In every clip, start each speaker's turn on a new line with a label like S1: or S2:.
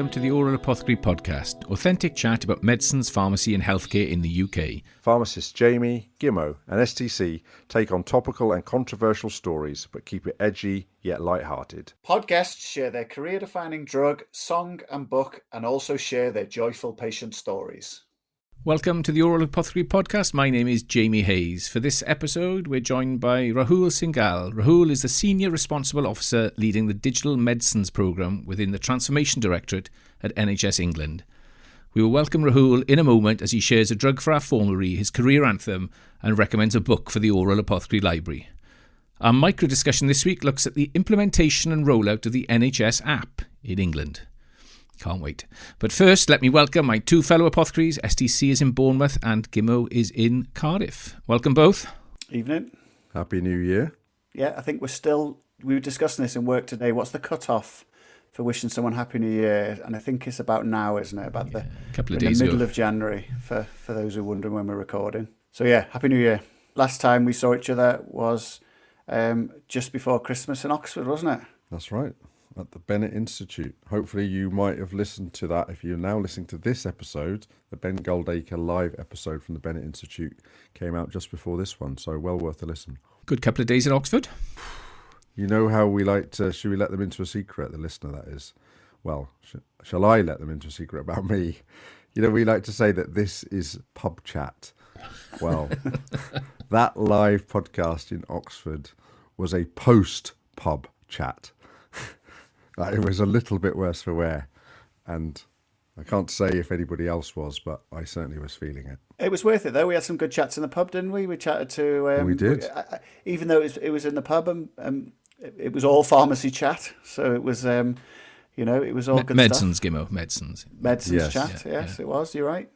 S1: welcome to the Oral Apothecary Podcast, authentic chat about medicines, pharmacy and healthcare in the UK.
S2: Pharmacists Jamie, Gimmo and STC take on topical and controversial stories but keep it edgy yet light-hearted.
S3: Podcasts share their career-defining drug, song and book and also share their joyful patient stories.
S1: Welcome to the Oral Apothecary Podcast. My name is Jamie Hayes. For this episode, we're joined by Rahul Singal. Rahul is the Senior Responsible Officer leading the Digital Medicines Programme within the Transformation Directorate at NHS England. We will welcome Rahul in a moment as he shares a drug for our formulary, his career anthem, and recommends a book for the Oral Apothecary Library. Our micro discussion this week looks at the implementation and rollout of the NHS App in England. Can't wait. But first, let me welcome my two fellow apothecaries. STC is in Bournemouth and Gimmo is in Cardiff. Welcome both.
S3: Evening.
S2: Happy New Year.
S3: Yeah, I think we were discussing this in work today. What's the cut-off for wishing someone Happy New Year? And I think it's about now, isn't it? About
S1: a couple of days
S3: the middle
S1: ago.
S3: Of January, for those who are wondering when we're recording. So yeah, Happy New Year. Last time we saw each other was just before Christmas in Oxford, wasn't it?
S2: That's right. At the Bennett Institute. Hopefully you might have listened to that. If you're now listening to this episode, the Ben Goldacre live episode from the Bennett Institute came out just before this one, so well worth a listen.
S1: Good couple of days in Oxford.
S2: You know how we like to, should we let them into a secret, the listener that is? Well, shall I let them into a secret about me? You know, we like to say that this is pub chat. Well, that live podcast in Oxford was a post-pub chat. It was a little bit worse for wear, and I can't say if anybody else was, but I certainly was feeling it.
S3: It was worth it, though. We had some good chats in the pub, didn't we? We chatted to...
S2: we did.
S3: Even though it was in the pub, it was all pharmacy chat, so it was, it was all good
S1: medicines,
S3: stuff.
S1: Gimmo, medicines.
S3: Medicines
S2: Yes.
S3: chat, yes, it was. You're right.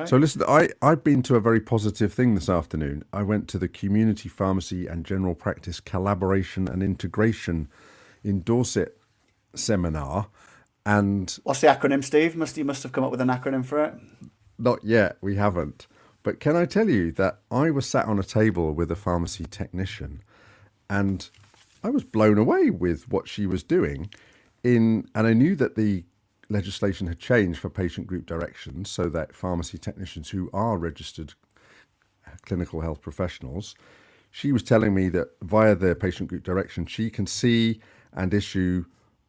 S2: So listen, I've been to a very positive thing this afternoon. I went to the Community Pharmacy and General Practice Collaboration and Integration in Dorset seminar, and
S3: what's the acronym, Steve? You must have come up with an acronym for it.
S2: Not yet, we haven't. But can I tell you that I was sat on a table with a pharmacy technician, and I was blown away with what she was doing. And I knew that the legislation had changed for patient group directions, so that pharmacy technicians who are registered clinical health professionals, she was telling me that via the patient group direction, she can see and issue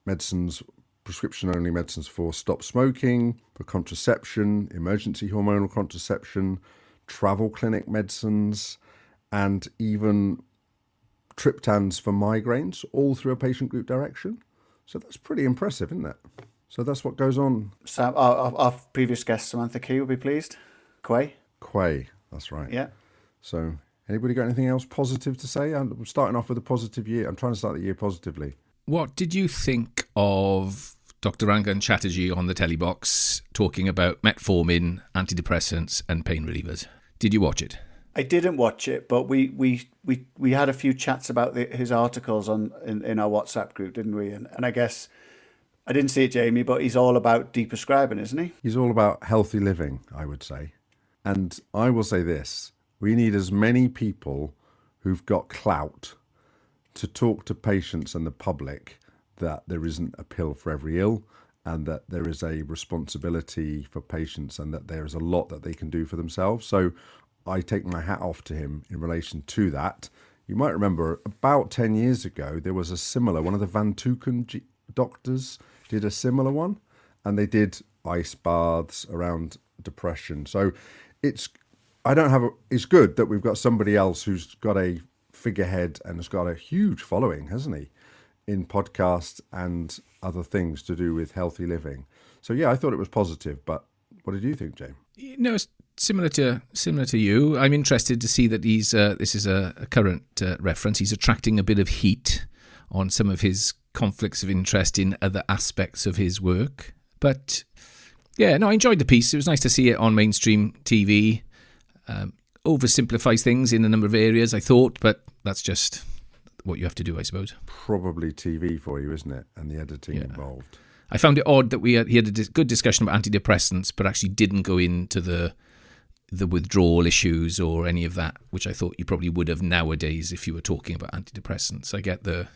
S2: medicines, prescription-only medicines for stop smoking, for contraception, emergency hormonal contraception, travel clinic medicines, and even triptans for migraines, all through a patient group direction. So that's pretty impressive, isn't it? So that's what goes on.
S3: Sam, our previous guest, Samantha Key, will be pleased. Quay,
S2: that's right.
S3: Yeah.
S2: So anybody got anything else positive to say? I'm starting off with a positive year. I'm trying to start the year positively.
S1: What did you think of Dr. Rangan Chatterjee on the telebox talking about metformin, antidepressants and pain relievers? Did you watch it?
S3: I didn't watch it, but we had a few chats about his articles in our WhatsApp group, didn't we? And I guess, I didn't see it, Jamie, but he's all about deprescribing, isn't he?
S2: He's all about healthy living, I would say. And I will say this, we need as many people who've got clout to talk to patients and the public that there isn't a pill for every ill, and that there is a responsibility for patients, and that there is a lot that they can do for themselves. So I take my hat off to him in relation to that. You might remember about 10 years ago, there was a similar, one of the Van Tuken doctors did a similar one, and they did ice baths around depression. So it's good that we've got somebody else who's got a figurehead and has got a huge following, hasn't he, in podcasts and other things to do with healthy living. So yeah, I thought it was positive, but what did you think, James?
S1: No, it's similar to you. I'm interested to see that this is a current reference. He's attracting a bit of heat on some of his conflicts of interest in other aspects of his work. But yeah, no, I enjoyed the piece. It was nice to see it on mainstream TV. Oversimplifies things in a number of areas, I thought, but that's just what you have to do, I suppose.
S2: Probably TV for you, isn't it? And the editing involved.
S1: I found it odd that he had a good discussion about antidepressants, but actually didn't go into the withdrawal issues or any of that, which I thought you probably would have nowadays if you were talking about antidepressants. I get the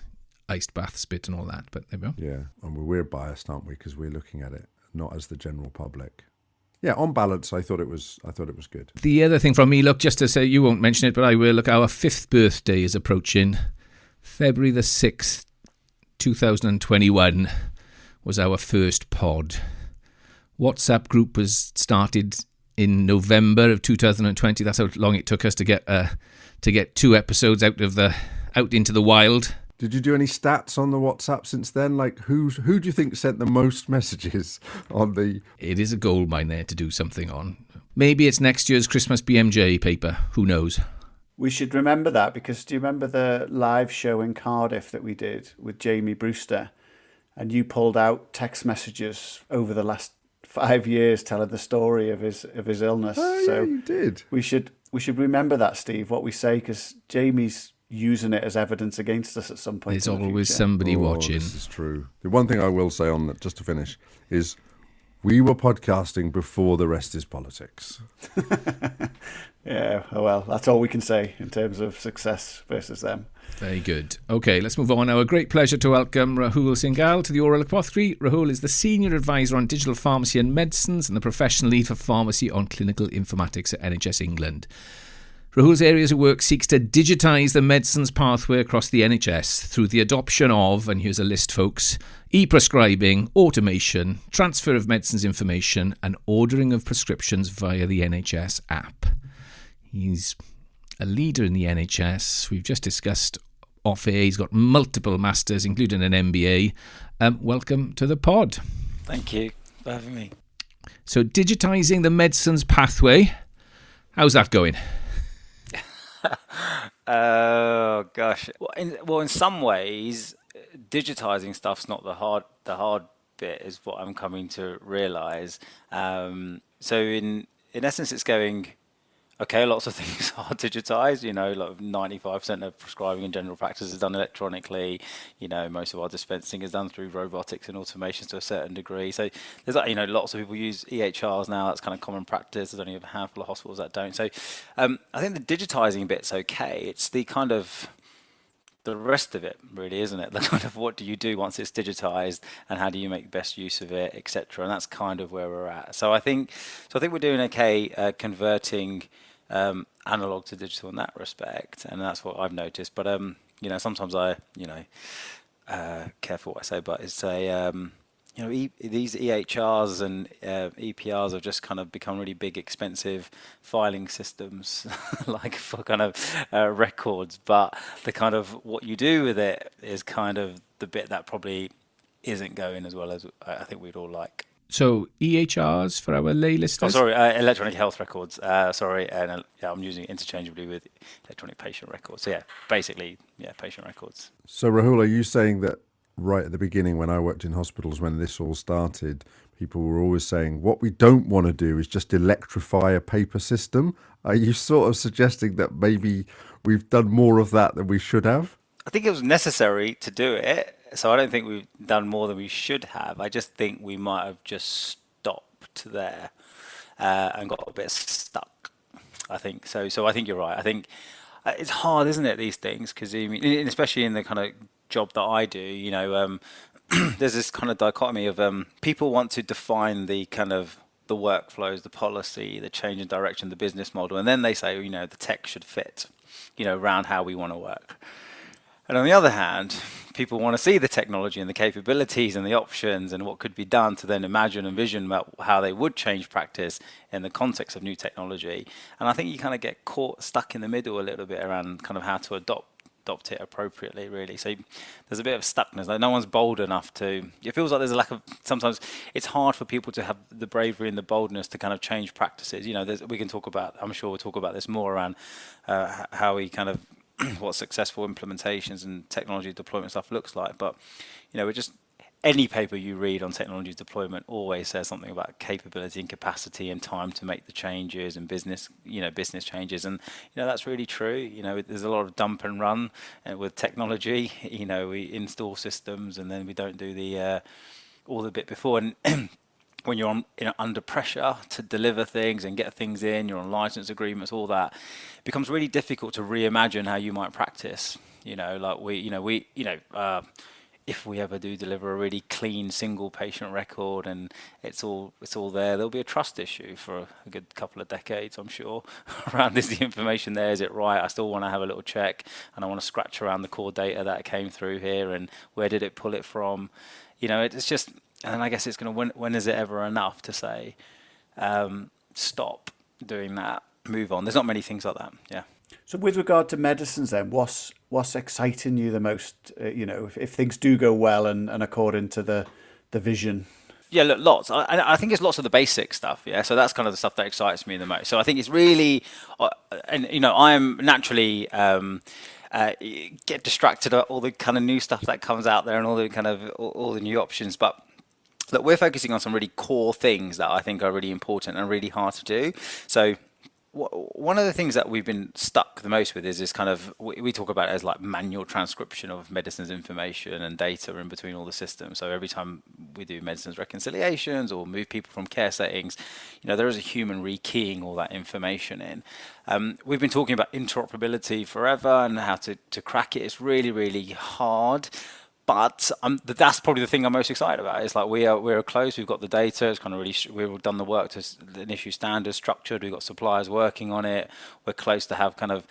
S1: iced baths bit and all that, but there we go.
S2: Yeah, and we're biased, aren't we? Because we're looking at it not as the general public. Yeah, on balance, I thought it was good.
S1: The other thing from me, look, just to say, you won't mention it, but I will. Look, our 5th birthday is approaching. February the 6th, 2021 was our first pod. WhatsApp group was started in November of 2020. That's how long it took us to get 2 episodes out into the wild.
S2: Did you do any stats on the WhatsApp since then? Like, who do you think sent the most messages on the...
S1: It is a gold mine there to do something on. Maybe it's next year's Christmas BMJ paper. Who knows?
S3: We should remember that, because do you remember the live show in Cardiff that we did with Jamie Brewster? And you pulled out text messages over the last 5 years telling the story of his illness.
S2: Oh,
S3: so
S2: yeah, you did.
S3: We should remember that, Steve, what we say, because Jamie's using it as evidence against us at some point.
S1: There's always somebody watching.
S2: This is true. The one thing I will say on that, just to finish, is we were podcasting before the rest is politics.
S3: Yeah, well, that's all we can say in terms of success versus them.
S1: Very good. Okay, let's move on. Our great pleasure to welcome Rahul Singal to the Oral Apothecary. Rahul is the Senior Advisor on Digital Pharmacy and Medicines and the Professional Lead for Pharmacy on Clinical Informatics at NHS England. Rahul's areas of work seeks to digitise the medicines pathway across the NHS through the adoption of, and here's a list, folks, e-prescribing, automation, transfer of medicines information and ordering of prescriptions via the NHS App. He's a leader in the NHS. We've just discussed off air. He's got multiple masters, including an MBA. Welcome to the pod.
S4: Thank you for having me.
S1: So, digitising the medicines pathway, how's that going?
S4: Oh gosh. Well, in some ways, digitizing stuff's not the hard bit, is what I'm coming to realise. So in essence, it's going okay. Lots of things are digitised. Like 95% of prescribing in general practice is done electronically. Most of our dispensing is done through robotics and automations to a certain degree. So there's lots of people use EHRs now. That's kind of common practice. There's only a handful of hospitals that don't. So I think the digitising bit's okay. It's the kind of the rest of it, really, isn't it? The kind of what do you do once it's digitised, and how do you make best use of it, etc. And that's kind of where we're at. So I think we're doing okay converting analog to digital in that respect, and that's what I've noticed. But sometimes I careful what I say, but it's these EHRs and EPRs have just kind of become really big, expensive filing systems, like for kind of records. But the kind of what you do with it is kind of the bit that probably isn't going as well as I think we'd all like.
S1: So EHRs for our lay listeners?
S4: Oh, sorry, electronic health records. Sorry, and I'm using it interchangeably with electronic patient records. So basically, patient records.
S2: So Rahul, are you saying that right at the beginning, when I worked in hospitals, when this all started, people were always saying, what we don't want to do is just electrify a paper system? Are you sort of suggesting that maybe we've done more of that than we should have?
S4: I think it was necessary to do it. So I don't think we've done more than we should have. I just think we might have just stopped there and got a bit stuck, I think. So I think you're right. I think it's hard, isn't it, these things? Because especially in the kind of job that I do, there's this kind of dichotomy of people want to define the kind of the workflows, the policy, the change in direction, the business model, and then they say, the tech should fit, around how we want to work. And on the other hand, people want to see the technology and the capabilities and the options and what could be done to then imagine and vision about how they would change practice in the context of new technology. And I think you kind of get stuck in the middle a little bit around kind of how to adopt it appropriately, really. So there's a bit of stuckness. Like no one's bold enough to. It feels like there's a lack of. Sometimes it's hard for people to have the bravery and the boldness to kind of change practices. We can talk about. I'm sure we'll talk about this more around how we kind of what successful implementations and technology deployment stuff looks like. But we're just. Any paper you read on technology deployment always says something about capability and capacity and time to make the changes and business changes. And, that's really true. There's a lot of dump and run with technology. We install systems and then we don't do all the bit before. And when you're under pressure to deliver things and get things in, you're on license agreements, all that, it becomes really difficult to reimagine how you might practice. if we ever do deliver a really clean single patient record and it's all there, there'll be a trust issue for a good couple of decades, I'm sure, around is the information there, is it right? I still want to have a little check, and I want to scratch around the core data that came through here, and where did it pull it from? It's just, and I guess it's going to, when is it ever enough to say, stop doing that, move on? There's not many things like that. Yeah.
S3: So with regard to medicines then, what's exciting you the most, if things do go well and according to the vision?
S4: Yeah, look, lots. I think it's lots of the basic stuff, yeah? So that's kind of the stuff that excites me the most. So I think it's really, I'm naturally get distracted at all the kind of new stuff that comes out there and all the kind of all the new options. But look, we're focusing on some really core things that I think are really important and really hard to do. So one of the things that we've been stuck the most with is this kind of, we talk about it as like manual transcription of medicines information and data in between all the systems. So every time we do medicines reconciliations or move people from care settings, there is a human rekeying all that information in. We've been talking about interoperability forever and how to crack it. It's really, really hard. But that's probably the thing I'm most excited about. It's like we're close. We've got the data. It's kind of really, we've done the work to issue standards structured. We've got suppliers working on it. We're close to have kind of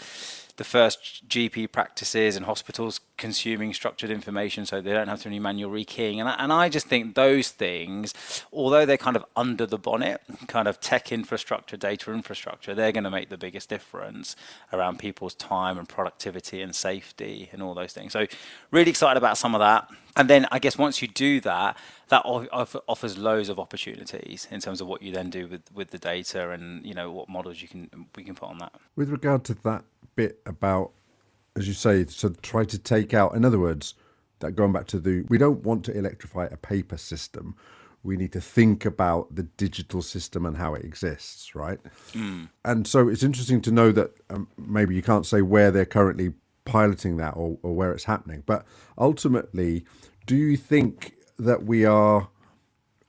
S4: the first GP practices and hospitals consuming structured information, so they don't have to do any manual rekeying. And I just think those things, although they're kind of under the bonnet, kind of tech infrastructure, data infrastructure, they're going to make the biggest difference around people's time and productivity and safety and all those things. So really excited about some of that. And then I guess once you do that, that offers loads of opportunities in terms of what you then do with the data and what models we can put on that.
S2: With regard to that bit about, as you say, so try to take out, in other words, that going back to we don't want to electrify a paper system. We need to think about the digital system and how it exists, right? And so it's interesting to know that maybe you can't say where they're currently piloting that or where it's happening, but ultimately, do you think that we are,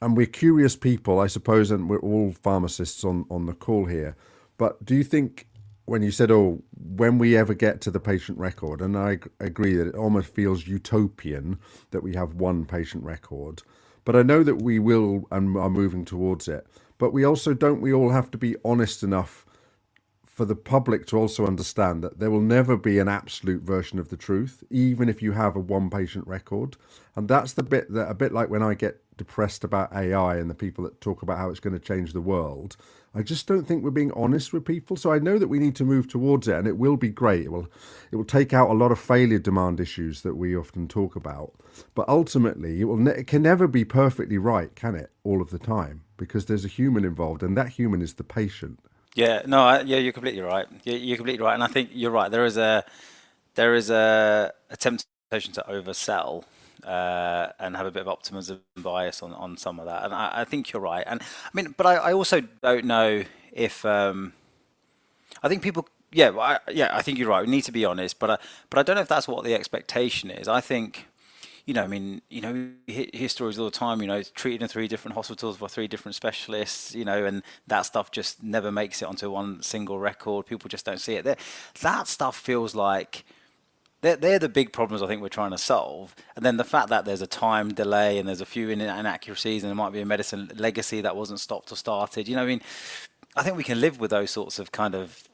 S2: and we're curious people, I suppose, and we're all pharmacists on the call here, but do you think, when you said, when we ever get to the patient record, and I agree that it almost feels utopian that we have one patient record, but I know that we will and are moving towards it, but we also, don't we all have to be honest enough for the public to also understand that there will never be an absolute version of the truth, even if you have a one patient record. And that's the bit that, a bit like when I get depressed about AI and the people that talk about how it's going to change the world, I just don't think we're being honest with people. So I know that we need to move towards it, and it will be great. It will take out a lot of failure demand issues that we often talk about. But ultimately, it can never be perfectly right, can it, all of the time? Because there's a human involved, and that human is the patient.
S4: Yeah, no, you're completely right. You're completely right, and I think you're right. There is a temptation to oversell and have a bit of optimism bias on some of that, and I think you're right. And I mean, but I also don't know if I think people. Yeah, I think you're right. We need to be honest, but I don't know if that's what the expectation is. I think. You hear stories all the time, treated in 3 different hospitals by 3 different specialists, and that stuff just never makes it onto one single record. People just don't see it. That stuff feels like they're the big problems I think we're trying to solve. And then the fact that there's a time delay and there's a few inaccuracies and there might be a medicine legacy that wasn't stopped or started. I think we can live with those sorts of kind of,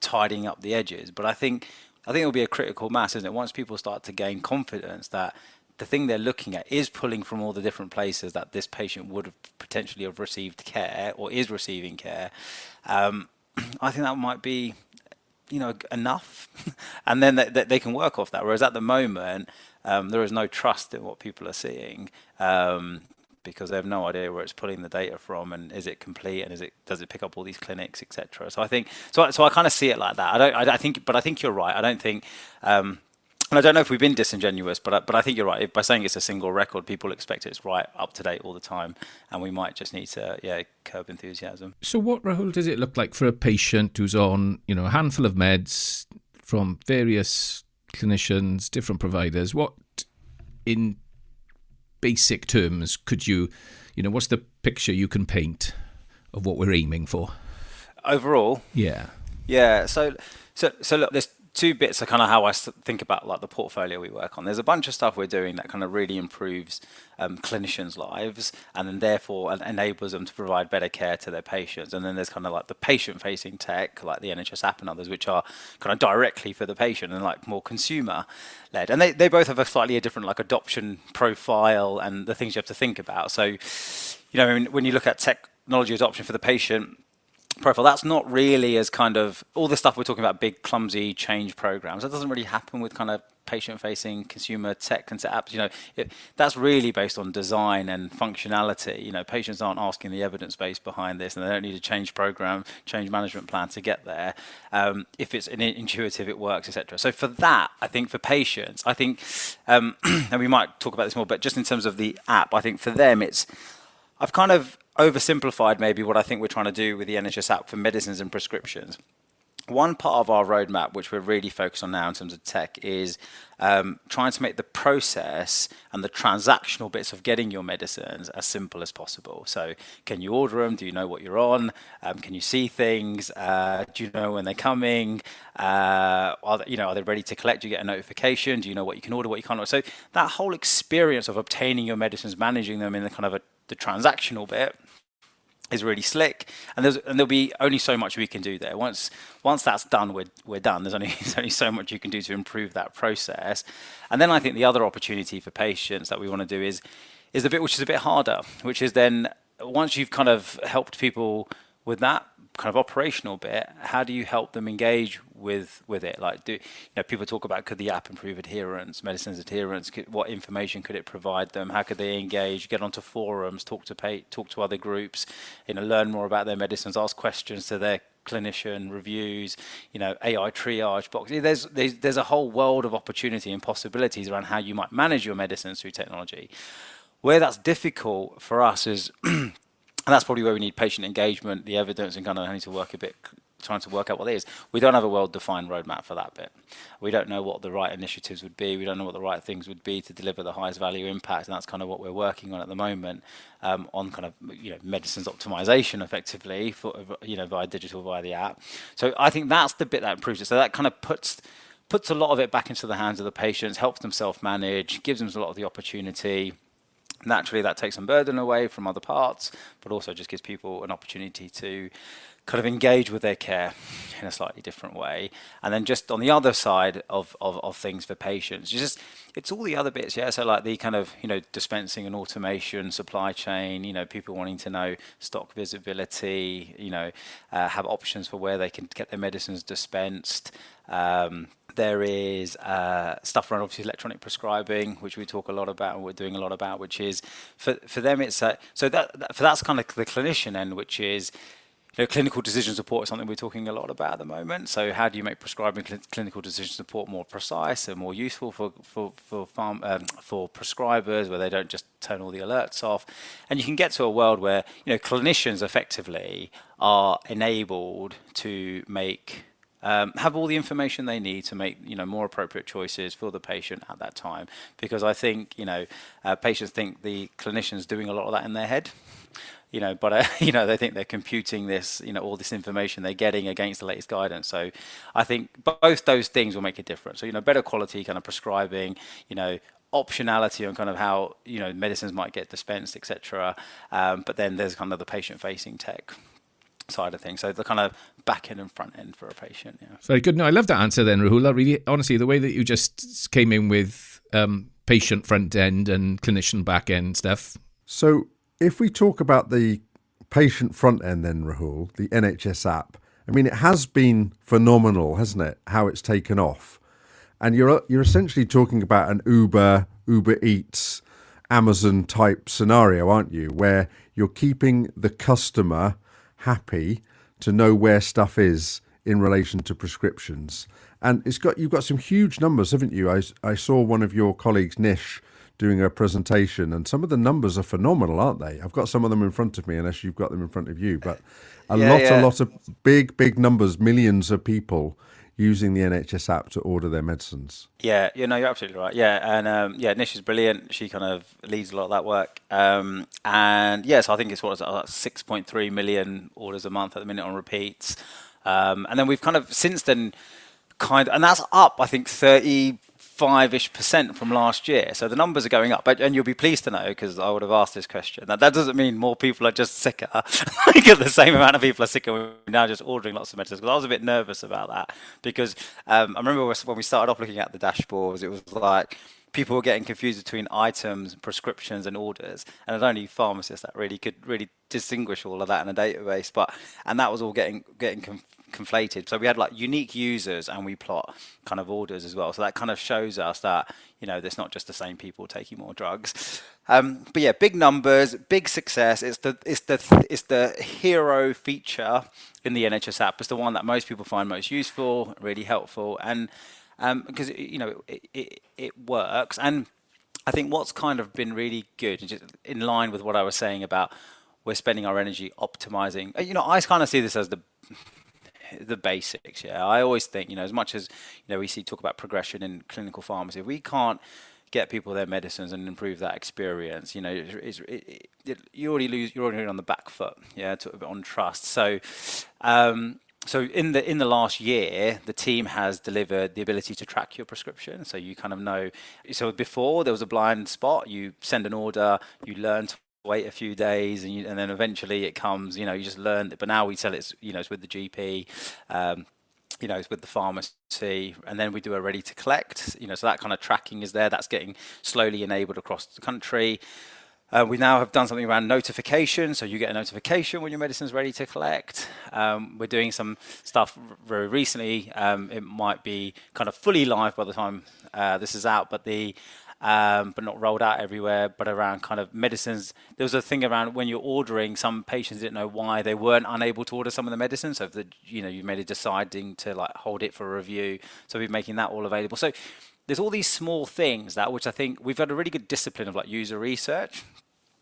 S4: tidying up the edges. But I think it'll be a critical mass, isn't it? Once people start to gain confidence that the thing they're looking at is pulling from all the different places that this patient would have potentially have received care or is receiving care, I think that might be, enough. And then they can work off that. Whereas at the moment, there is no trust in what people are seeing. Because they have no idea where it's pulling the data from, and is it complete, and does it pick up all these clinics, etc. So I think so I kind of see it like that. I think you're right. I don't think, and I don't know if we've been disingenuous, but I think you're right. By saying it's a single record, people expect it's right, up to date all the time, and we might just need to curb enthusiasm.
S1: So what, Rahul, does it look like for a patient who's on a handful of meds from various clinicians, different providers? What in basic terms could you what's the picture you can paint of what we're aiming for
S4: overall?
S1: Yeah.
S4: So look, there's two bits are kind of how I think about like the portfolio we work on. There's a bunch of stuff we're doing that kind of really improves clinicians' lives, and then therefore enables them to provide better care to their patients. And then there's kind of like the patient-facing tech, like the NHS App and others, which are kind of directly for the patient and like more consumer-led. And they both have a slightly different like adoption profile and the things you have to think about. So, you know, when you look at technology adoption for the patient profile, that's not really as kind of all the stuff we're talking about, big clumsy change programs. That doesn't really happen with kind of patient-facing consumer tech and apps. You know, that's really based on design and functionality. You know, patients aren't asking the evidence base behind this, and they don't need a change program, change management plan to get there. If it's intuitive, it works, etc. So for that, I think for patients, I think, and we might talk about this more, but just in terms of the app, I think for them, I've kind of oversimplified maybe what I think we're trying to do with the NHS App for medicines and prescriptions. One part of our roadmap, which we're really focused on now in terms of tech, is trying to make the process and the transactional bits of getting your medicines as simple as possible. So can you order them? Do you know what you're on? Can you see things? Do you know when they're coming? Are they ready to collect? Do you get a notification? Do you know what you can order, what you can't order? So that whole experience of obtaining your medicines, managing them in the kind of the transactional bit is really slick, and there'll be only so much we can do there. Once that's done, we're done. There's only so much you can do to improve that process. And then I think the other opportunity for patients that we want to do is the bit which is a bit harder, which is then once you've kind of helped people with that kind of operational bit, how do you help them engage with it? Like, people talk about, could the app improve adherence, medicines adherence? What information could it provide them? How could they engage? Get onto forums, talk to other groups, learn more about their medicines, ask questions to their clinician, reviews, AI triage box. There's a whole world of opportunity and possibilities around how you might manage your medicines through technology. Where that's difficult for us is and that's probably where we need patient engagement, the evidence, and kind of need to work a bit, trying to work out what it is. We don't have a well-defined roadmap for that bit. We don't know what the right initiatives would be. We don't know what the right things would be to deliver the highest value impact, and that's kind of what we're working on at the moment, on kind of medicines optimization, effectively, for via digital, via the app. So I think that's the bit that improves it. So that kind of puts a lot of it back into the hands of the patients, helps them self-manage, gives them a lot of the opportunity. Naturally, that takes some burden away from other parts, but also just gives people an opportunity to kind of engage with their care in a slightly different way. And then just on the other side of things for patients, it's all the other bits, yeah. So like the kind of dispensing and automation, supply chain, people wanting to know stock visibility, have options for where they can get their medicines dispensed. There is stuff around obviously electronic prescribing, which we talk a lot about and we're doing a lot about, which is for them it's that's kind of the clinician end, which is clinical decision support is something we're talking a lot about at the moment. So how do you make prescribing clinical decision support more precise and more useful for prescribers, where they don't just turn all the alerts off, and you can get to a world where clinicians effectively are enabled to make have all the information they need to make more appropriate choices for the patient at that time. Because I think patients think the clinician's doing a lot of that in their head, but they think they're computing this all this information they're getting against the latest guidance. So I think both those things will make a difference. So better quality kind of prescribing, optionality on kind of how medicines might get dispensed, etc. But then there's kind of the patient-facing tech side of things, so the kind of back end and front end for a patient. Yeah.
S1: Very good. No, I love that answer then, Rahul. Really, honestly, the way that you just came in with patient front end and clinician back end stuff.
S2: So if we talk about the patient front end then, Rahul, the NHS app, I mean, it has been phenomenal, hasn't it, how it's taken off? And you're essentially talking about an Uber Eats, Amazon type scenario, aren't you, where you're keeping the customer happy to know where stuff is in relation to prescriptions. And you've got some huge numbers, haven't you? I saw one of your colleagues, Nish, doing a presentation, and some of the numbers are phenomenal, aren't they? I've got some of them in front of me, unless you've got them in front of you, but a lot of big numbers, millions of people using the NHS app to order their medicines.
S4: Yeah, you're absolutely right. Yeah, and Nish is brilliant. She kind of leads a lot of that work. And yes, I think it's 6.3 million orders a month at the minute on repeats. And then we've kind of since then and that's up, I think, 35-ish% from last year. So the numbers are going up, and you'll be pleased to know, because I would have asked this question, that doesn't mean more people are just sicker. Like the same amount of people are sicker. We're now just ordering lots of medicines, because I was a bit nervous about that, because I remember when we started off looking at the dashboards, it was like people were getting confused between items, prescriptions, and orders, and it's only pharmacists that really could distinguish all of that in a database. And that was all getting conflated. So we had like unique users, and we plot kind of orders as well. So that kind of shows us that, there's not just the same people taking more drugs. But yeah, big numbers, big success. It's the hero feature in the NHS app. It's the one that most people find most useful, really helpful, and because it works. And I think what's kind of been really good, and just in line with what I was saying about we're spending our energy optimizing. I kind of see this as the basics. Yeah, I always think, as much as we talk about progression in clinical pharmacy, if we can't get people their medicines and improve that experience, you're already on the back foot. Yeah, on trust. So in the last year, the team has delivered the ability to track your prescription. So you kind of know. So before there was a blind spot. You send an order, you learn to wait a few days, and then eventually it comes. You just learn it. But now we tell it's it's with the GP. It's with the pharmacy, and then we do a ready to collect. So that kind of tracking is there. That's getting slowly enabled across the country. We now have done something around notification, so you get a notification when your medicine is ready to collect. We're doing some stuff very recently. It might be kind of fully live by the time this is out, but not rolled out everywhere. But around kind of medicines, there was a thing around when you're ordering. Some patients didn't know why they weren't unable to order some of the medicines. So if you made a deciding to like hold it for a review, so we're making that all available. So there's all these small things which I think we've got a really good discipline of like user research,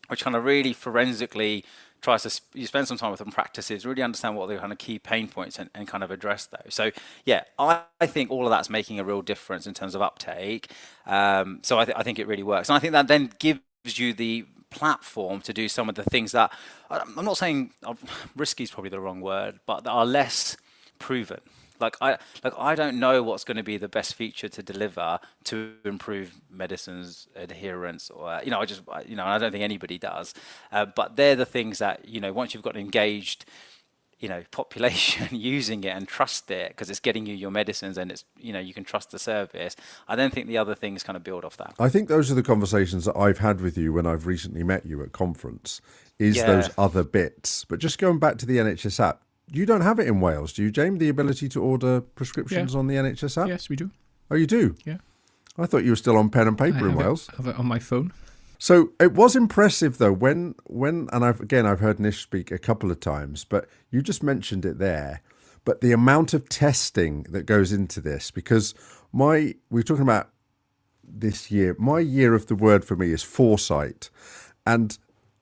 S4: which kind of really forensically tries to you spend some time with them, practices, really understand what the kind of key pain points and kind of address those. So yeah, I think all of that's making a real difference in terms of uptake. So I think it really works, and I think that then gives you the platform to do some of the things that I'm not saying risky is probably the wrong word, but that are less proven. I don't know what's going to be the best feature to deliver to improve medicines adherence, or I don't think anybody does. But they're the things that once you've got an engaged population using it and trust it because it's getting you your medicines and it's you can trust the service. I don't think the other things kind of build off that.
S2: I think those are the conversations that I've had with you when I've recently met you at conference. Those other bits. But just going back to the NHS app. You don't have it in Wales, do you, James? The ability to order prescriptions on the NHS app?
S1: Yes, we do.
S2: Oh, you do?
S1: Yeah.
S2: I thought you were still on pen and paper in Wales.
S1: I have it on my phone.
S2: So it was impressive, though, when and I've heard Nish speak a couple of times, but you just mentioned it there. But the amount of testing that goes into this, because we're talking about this year. My year of the word for me is foresight, and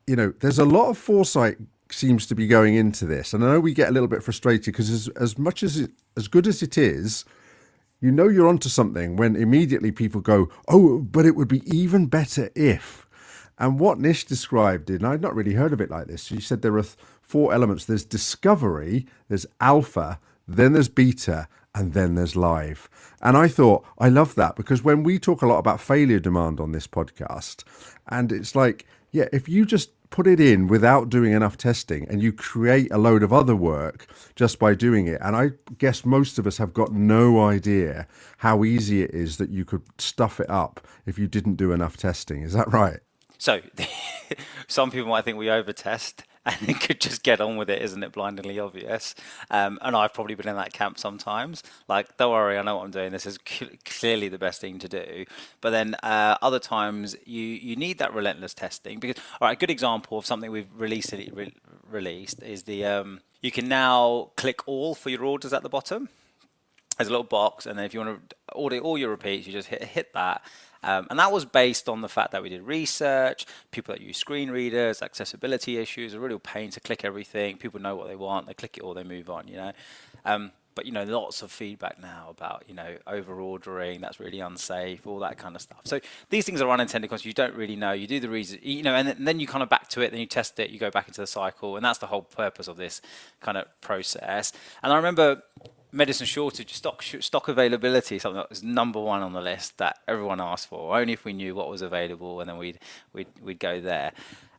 S2: there's a lot of foresight seems to be going into this, and I know we get a little bit frustrated because as much as as good as it is, you're onto something when immediately people go, oh, but it would be even better if. And what Nish described, and I'd not really heard of it like this, she said there are 4 elements. There's discovery, there's alpha, then there's beta, and then there's live. And I thought, I love that, because when we talk a lot about failure demand on this podcast, and it's like, yeah, if you just put it in without doing enough testing and you create a load of other work just by doing it. And I guess most of us have got no idea how easy it is that you could stuff it up if you didn't do enough testing. Is that right?
S4: So some people might think we over-test and it could just get on with it, isn't it? Blindingly obvious. And I've probably been in that camp sometimes. Like, don't worry, I know what I'm doing. This is clearly the best thing to do. But then other times you need that relentless testing. Because, all right, a good example of something we've released is the you can now click all for your orders at the bottom. There's a little box, and then if you want to order all your repeats, you just hit that. And that was based on the fact that we did research, people that use screen readers, accessibility issues, a real pain to click everything. People know what they want, they click it or they move on, But, lots of feedback now about, over ordering, that's really unsafe, all that kind of stuff. So these things are unintended because you don't really know. You do the research, and then you kind of back to it, then you test it, you go back into the cycle. And that's the whole purpose of this kind of process. And I remember medicine shortage, stock availability, something that was number one on the list that everyone asked for. Only if we knew what was available, and then we'd go there.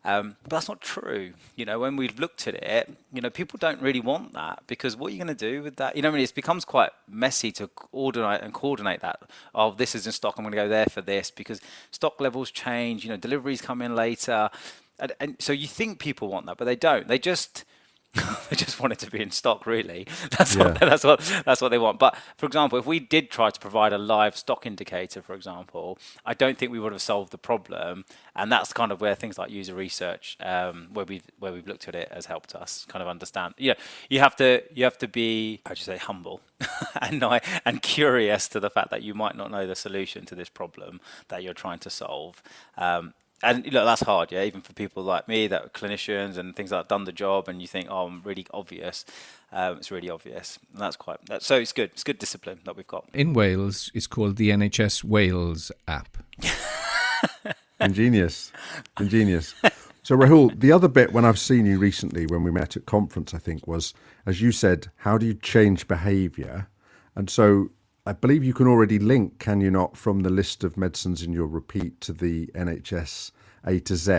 S4: But that's not true. When we've looked at it, people don't really want that, because what are you going to do with that? It becomes quite messy to coordinate that. Oh, this is in stock, I'm going to go there for this, because stock levels change. Deliveries come in later, and so you think people want that, but they don't. They just want it to be in stock, really. That's what they want. But for example, if we did try to provide a live stock indicator, for example, I don't think we would have solved the problem. And that's kind of where things like user research, where we've looked at it, has helped us kind of understand. You have to be, how do you say, humble and curious to the fact that you might not know the solution to this problem that you're trying to solve. And that's hard, yeah, even for people like me that are clinicians and things like that, done the job, and you think, oh, I'm really obvious. It's really obvious. And so it's good. It's good discipline that we've got.
S1: In Wales, it's called the NHS Wales app.
S2: Ingenious. So Rahul, the other bit when I've seen you recently, when we met at conference, I think, was, as you said, how do you change behaviour? And so I believe you can already link, can you not, from the list of medicines in your repeat to the NHS A to Z,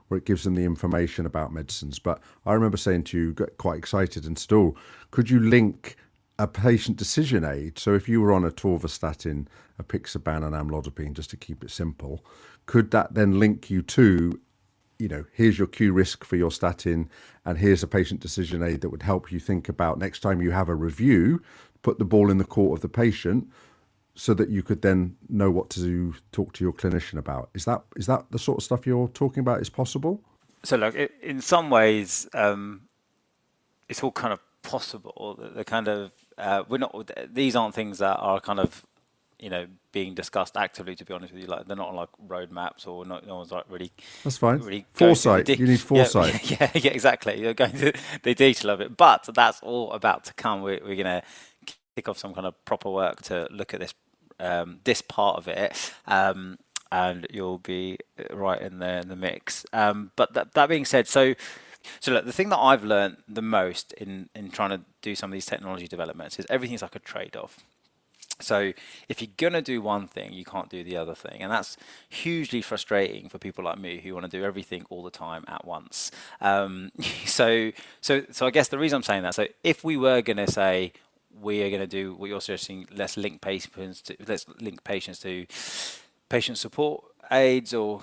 S2: where it gives them the information about medicines. But I remember saying to you, got quite excited and said, oh, could you link a patient decision aid? So if you were on a torvastatin, a apixaban and amlodipine, just to keep it simple, could that then link you to, here's your Q risk for your statin, and here's a patient decision aid that would help you think about next time you have a review, put the ball in the court of the patient, so that you could then know what to talk to your clinician about. Is that the sort of stuff you're talking about is possible?
S4: So look, in some ways, it's all kind of possible. The kind of these aren't things that are kind of being discussed actively, to be honest with you. Like, they're not on like roadmaps, or no one's like really. That's fine. Really
S2: foresight. You need foresight.
S4: Yeah, exactly. You're going through the detail of it, but that's all about to come. We're going to kick off some kind of proper work to look at this part of it, and you'll be right in there in the mix. But that being said, so look, the thing that I've learned the most in trying to do some of these technology developments is everything's like a trade-off. So if you're going to do one thing, you can't do the other thing. And that's hugely frustrating for people like me who want to do everything all the time at once. So I guess the reason I'm saying that, so if we were going to say, we are going to do what you're suggesting, let's link patients to patient support aids or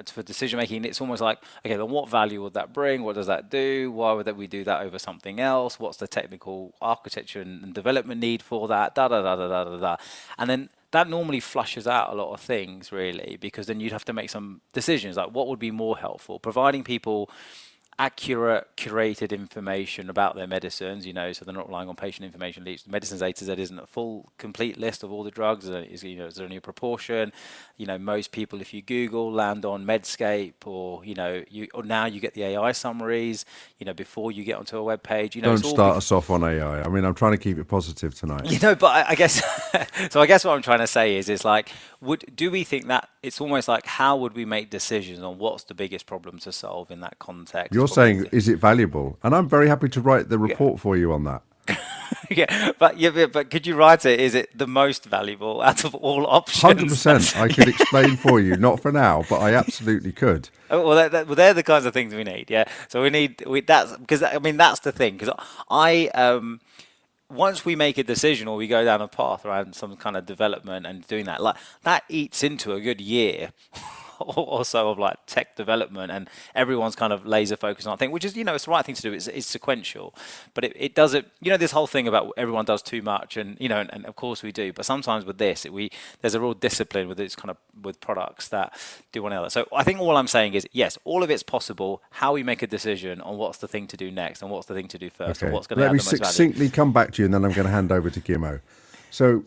S4: for decision making, it's almost like, okay, then what value would that bring? What does that do? Why would we do that over something else? What's the technical architecture and development need for that? And then that normally flushes out a lot of things, really, because then you'd have to make some decisions, like what would be more helpful, providing people accurate, curated information about their medicines, so they're not relying on patient information leaks. The medicines A to Z isn't a full, complete list of all the drugs. Is there only a proportion? Most people, if you Google, land on Medscape, or now you get the AI summaries. Before you get onto a web page.
S2: Don't start us off on AI. I mean, I'm trying to keep it positive tonight.
S4: But I guess so. I guess what I'm trying to say is like, do we think that it's almost like, how would we make decisions on what's the biggest problem to solve in that context?
S2: You're saying, is it valuable? And I'm very happy to write the report for you on that.
S4: But could you write it? Is it the most valuable out of all options?
S2: 100%. I could explain for you, not for now, but I absolutely could.
S4: Well, they're the kinds of things we need. Yeah. So that's because that's the thing. Because once we make a decision or we go down a path around some kind of development and doing that, like that eats into a good year or so of like tech development, and everyone's kind of laser focused on that thing, which is, it's the right thing to do. It's sequential, but it does it. This whole thing about everyone does too much, and and of course we do, but sometimes with this, there's a real discipline with this kind of with products that do one another. So I think all I'm saying is, yes, all of it's possible. How we make a decision on what's the thing to do next and what's the thing to do first, and what's going to add the most value.
S2: Let me succinctly come back to you, and then I'm going to hand over to Gimmo. So,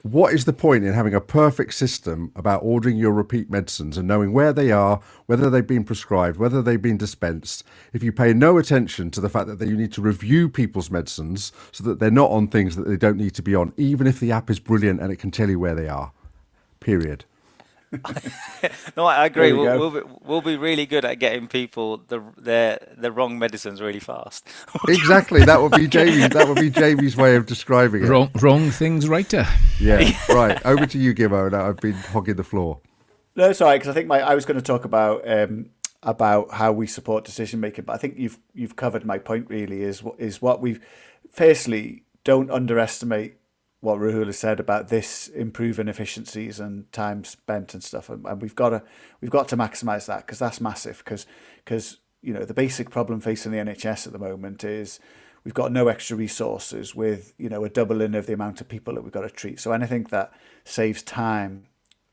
S2: what is the point in having a perfect system about ordering your repeat medicines and knowing where they are, whether they've been prescribed, whether they've been dispensed, if you pay no attention to the fact that you need to review people's medicines so that they're not on things that they don't need to be on, even if the app is brilliant and it can tell you where they are? Period.
S4: No, I agree.
S3: There we go.
S4: We'll be really good at getting people the wrong medicines really fast.
S2: Exactly. That would be Jamie. That would be Jamie's way of describing it.
S1: Wrong things writer.
S2: Yeah. Right. Over to you, Gimmo. Now I've been hogging the floor.
S3: No, it's all right, because I think I was going to talk about how we support decision making, but I think you've covered my point. Really, is what we've. Firstly, don't underestimate what Rahul has said about this improving efficiencies and time spent and stuff, and we've got to maximise that, because that's massive. Because the basic problem facing the NHS at the moment is we've got no extra resources, with a doubling of the amount of people that we've got to treat. So anything that saves time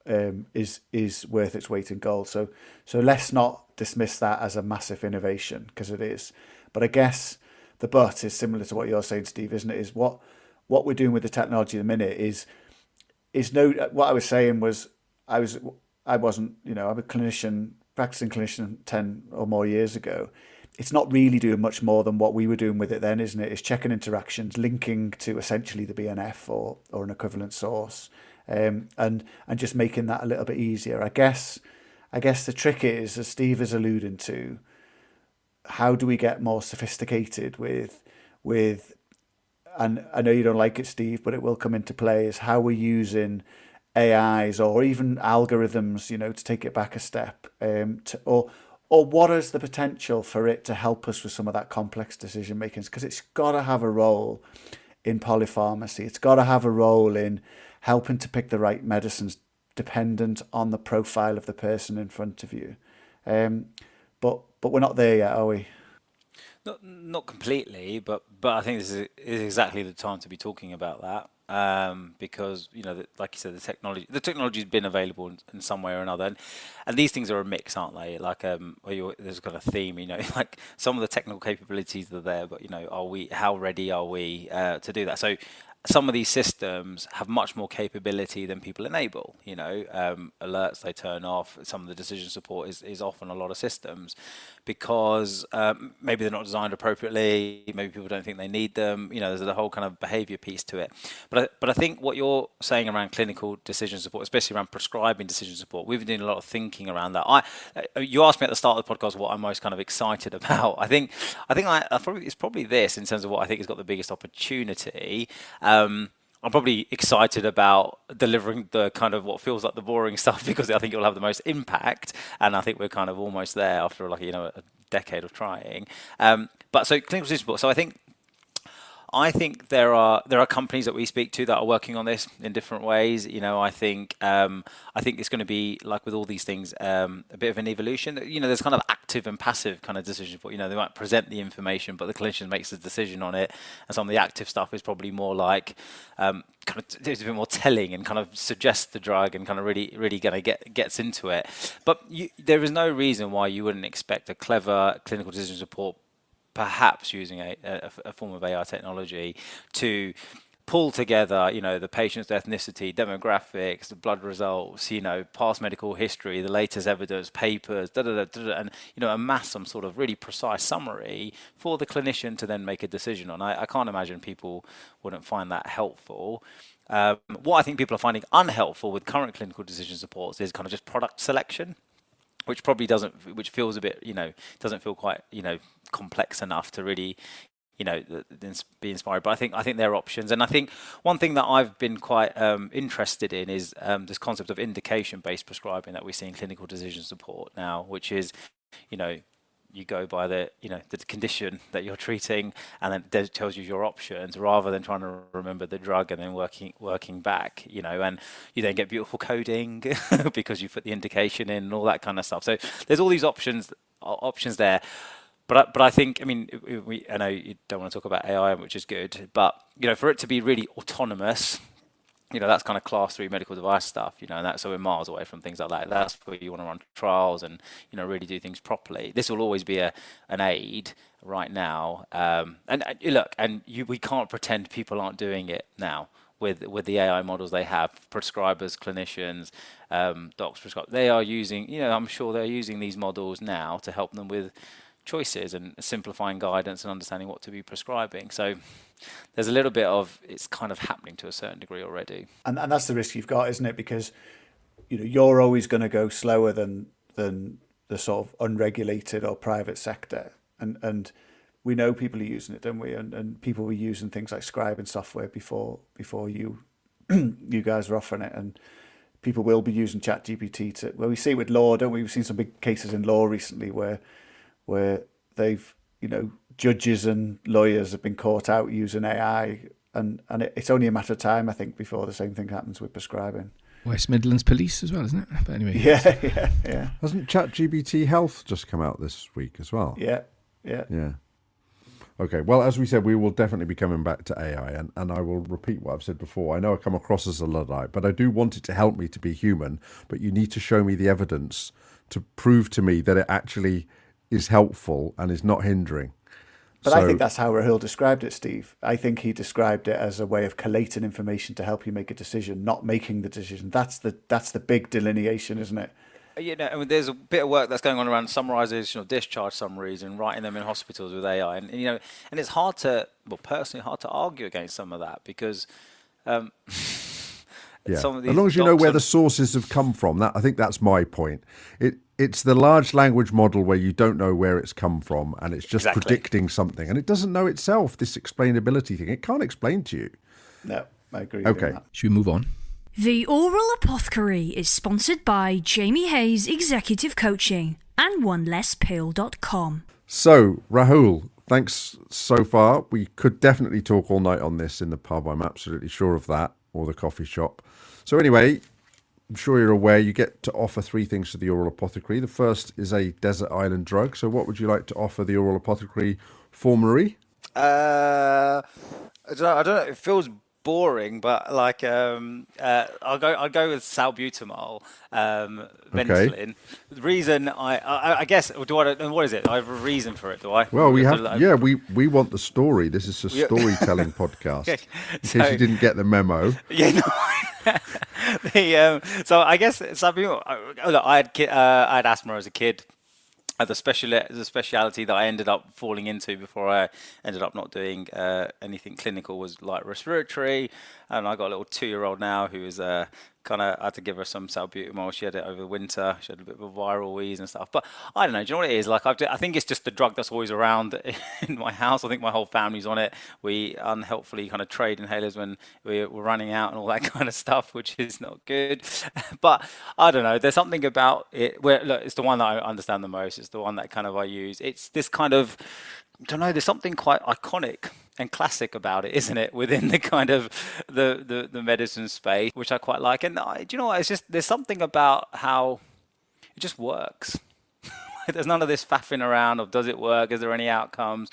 S3: is worth its weight in gold. So let's not dismiss that as a massive innovation, because it is. But I guess the but is similar to what you're saying, Steve, isn't it? Is what we're doing with the technology at the minute is no. What I was saying was I wasn't I'm a practicing clinician 10 or more years ago. It's not really doing much more than what we were doing with it then, isn't it? It's checking interactions, linking to essentially the BNF or an equivalent source. And just making that a little bit easier. I guess the trick is, as Steve is alluding to, how do we get more sophisticated with and I know you don't like it, Steve, but it will come into play, is how we're using AIs or even algorithms, to take it back a step, or what is the potential for it to help us with some of that complex decision making? Because it's got to have a role in polypharmacy. It's got to have a role in helping to pick the right medicines dependent on the profile of the person in front of you. But we're not there yet, are we?
S4: Not completely, but I think this is exactly the time to be talking about that. Because like you said, the technology's been available in some way or another, and these things are a mix, aren't they? Like there's got a theme, like some of the technical capabilities are there, but how ready are we to do that? So some of these systems have much more capability than people enable. Alerts they turn off. Some of the decision support is off on a lot of systems because maybe they're not designed appropriately. Maybe people don't think they need them. There's a whole kind of behavior piece to it. But I think what you're saying around clinical decision support, especially around prescribing decision support, we've been doing a lot of thinking around that. You asked me at the start of the podcast what I'm most kind of excited about. I think it's probably this, in terms of what I think has got the biggest opportunity. I'm probably excited about delivering the kind of what feels like the boring stuff, because I think it will have the most impact, and I think we're kind of almost there after a decade of trying. But so clinical decision support. So I think there are companies that we speak to that are working on this in different ways. I think it's going to be, like with all these things, a bit of an evolution. There's kind of active and passive kind of decision support. They might present the information, but the clinician makes the decision on it. And some of the active stuff is probably more like kind of it's a bit more telling and kind of suggests the drug and kind of really kind of gets into it. But there is no reason why you wouldn't expect a clever clinical decision support, perhaps using a form of AI technology, to pull together, the patient's ethnicity, demographics, the blood results, past medical history, the latest evidence, papers, and amass some sort of really precise summary for the clinician to then make a decision on. I can't imagine people wouldn't find that helpful. What I think people are finding unhelpful with current clinical decision supports is kind of just product selection, which feels a bit, doesn't feel quite, complex enough to really, be inspired. But I think there are options, and I think one thing that I've been quite interested in is this concept of indication-based prescribing that we see in clinical decision support now, which is, you go by the condition that you're treating, and then it tells you your options, rather than trying to remember the drug and then working back, and you then get beautiful coding because you put the indication in and all that kind of stuff. So there's all these options there. But I think, I know you don't want to talk about AI, which is good, but for it to be really autonomous, that's kind of class 3 medical device stuff, and so we're miles away from things like that. That's where you want to run trials and, really do things properly. This will always be an aid right now. We can't pretend people aren't doing it now with the AI models they have. Prescribers, clinicians, docs, they are using, I'm sure they're using these models now to help them with choices and simplifying guidance and understanding what to be prescribing. So there's a little bit of, it's kind of happening to a certain degree already.
S3: And that's the risk you've got, isn't it? Because you're always going to go slower than the sort of unregulated or private sector, and we know people are using it, don't we? And people were using things like scribing software before you you guys are offering it, and people will be using ChatGPT to. Well, we see it with law, don't we? We've seen some big cases in law recently where they've judges and lawyers have been caught out using AI, and it's only a matter of time, I think, before the same thing happens with prescribing.
S1: West Midlands Police as well, isn't it? But anyway.
S3: Yeah.
S2: Hasn't ChatGPT Health just come out this week as well?
S3: Yeah.
S2: Okay, well, as we said, we will definitely be coming back to AI, and I will repeat what I've said before. I know I come across as a Luddite, but I do want it to help me to be human, but you need to show me the evidence to prove to me that it actually is helpful and is not hindering.
S3: But I think that's how Rahul described it, Steve. I think he described it as a way of collating information to help you make a decision, not making the decision. That's the big delineation, isn't it?
S4: I mean, there's a bit of work that's going on around summarisation of discharge summaries and writing them in hospitals with AI, and it's personally hard to argue against some of that because some of these
S2: as long as you know where the sources have come from, I think that's my point. It's the large language model where you don't know where it's come from, and it's just predicting something, and it doesn't know itself. This explainability thing, it can't explain to you.
S3: No, I agree.
S2: Okay,
S3: with that.
S1: Should we move on?
S5: The Oral Apothecary is sponsored by Jamie Hayes Executive Coaching and OneLessPill.com.
S2: So, Rahul, thanks so far. We could definitely talk all night on this in the pub, I'm absolutely sure of that, or the coffee shop. So anyway, I'm sure you're aware you get to offer 3 things to the Oral Apothecary. The first is a desert island drug. So what would you like to offer the Oral Apothecary for, Marie?
S4: I don't know. It feels boring, but like I'll go with salbutamol, Ventolin.
S2: Okay.
S4: The reason I guess what is it? I have a reason for it, do I?
S2: Well, we want the story. This is a storytelling podcast. In case you didn't get the memo.
S4: Yeah, no. So I guess salbutamol. I had asthma as a kid. The speciality that I ended up falling into before I ended up not doing anything clinical was like respiratory, and I got a little 2-year-old now who is I had to give her some salbutamol. She had it over the winter. She had a bit of a viral wheeze and stuff. But I don't know. Do you know what it is? Like I think it's just the drug that's always around in my house. I think my whole family's on it. We unhelpfully kind of trade inhalers when we're running out and all that kind of stuff, which is not good. But I don't know. There's something about it where it's the one that I understand the most. It's the one that kind of I use. It's this kind of, I don't know, there's something quite iconic and classic about it, isn't it? Within the kind of the medicine space, which I quite like. And do you know what? It's just, there's something about how it just works. There's none of this faffing around of does it work? Is there any outcomes?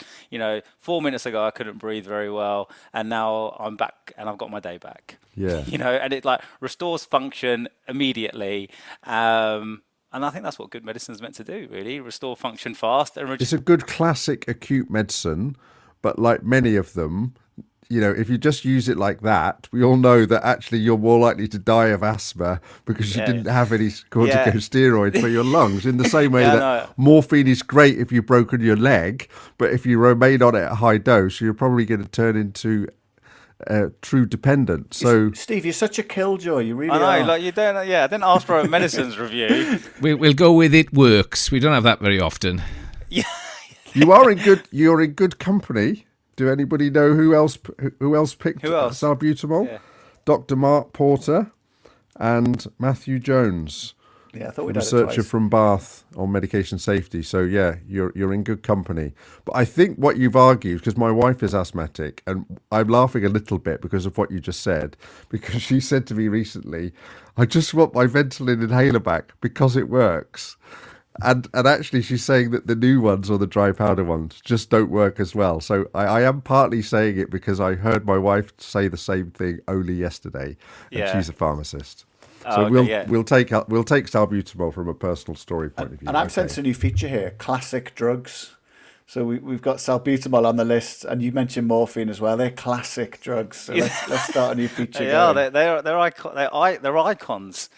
S4: 4 minutes ago I couldn't breathe very well, and now I'm back and I've got my day back.
S2: Yeah.
S4: And it like restores function immediately. And I think that's what good medicine is meant to do, really. Restore function fast.
S2: It's a good classic acute medicine, but like many of them, if you just use it like that, we all know that actually you're more likely to die of asthma because you didn't have any corticosteroids for your lungs. In the same way morphine is great if you've broken your leg, but if you remain on it at a high dose, you're probably going to turn into true dependent. So,
S3: Steve, you're such a killjoy. You really
S4: I know,
S3: are.
S4: like you don't. Yeah, I didn't ask for a medicines review.
S1: We'll go with it works. We don't have that very often.
S4: Yeah,
S2: you're in good company. Do anybody know who else picked salbutamol? Yeah. Dr. Mark Porter and Matthew Jones.
S3: Yeah, I thought we'd
S2: researcher from Bath on medication safety. So yeah, you're in good company. But I think what you've argued, because my wife is asthmatic, and I'm laughing a little bit because of what you just said, because she said to me recently, I just want my Ventolin inhaler back because it works. And actually she's saying that the new ones or the dry powder ones just don't work as well. So I am partly saying it because I heard my wife say the same thing only yesterday, and she's a pharmacist. So we'll take salbutamol from a personal story point of view.
S3: And I'm sensing a new feature here: classic drugs. So we've got salbutamol on the list, and you mentioned morphine as well. They're classic drugs. So let's start a new feature.
S4: They're icons.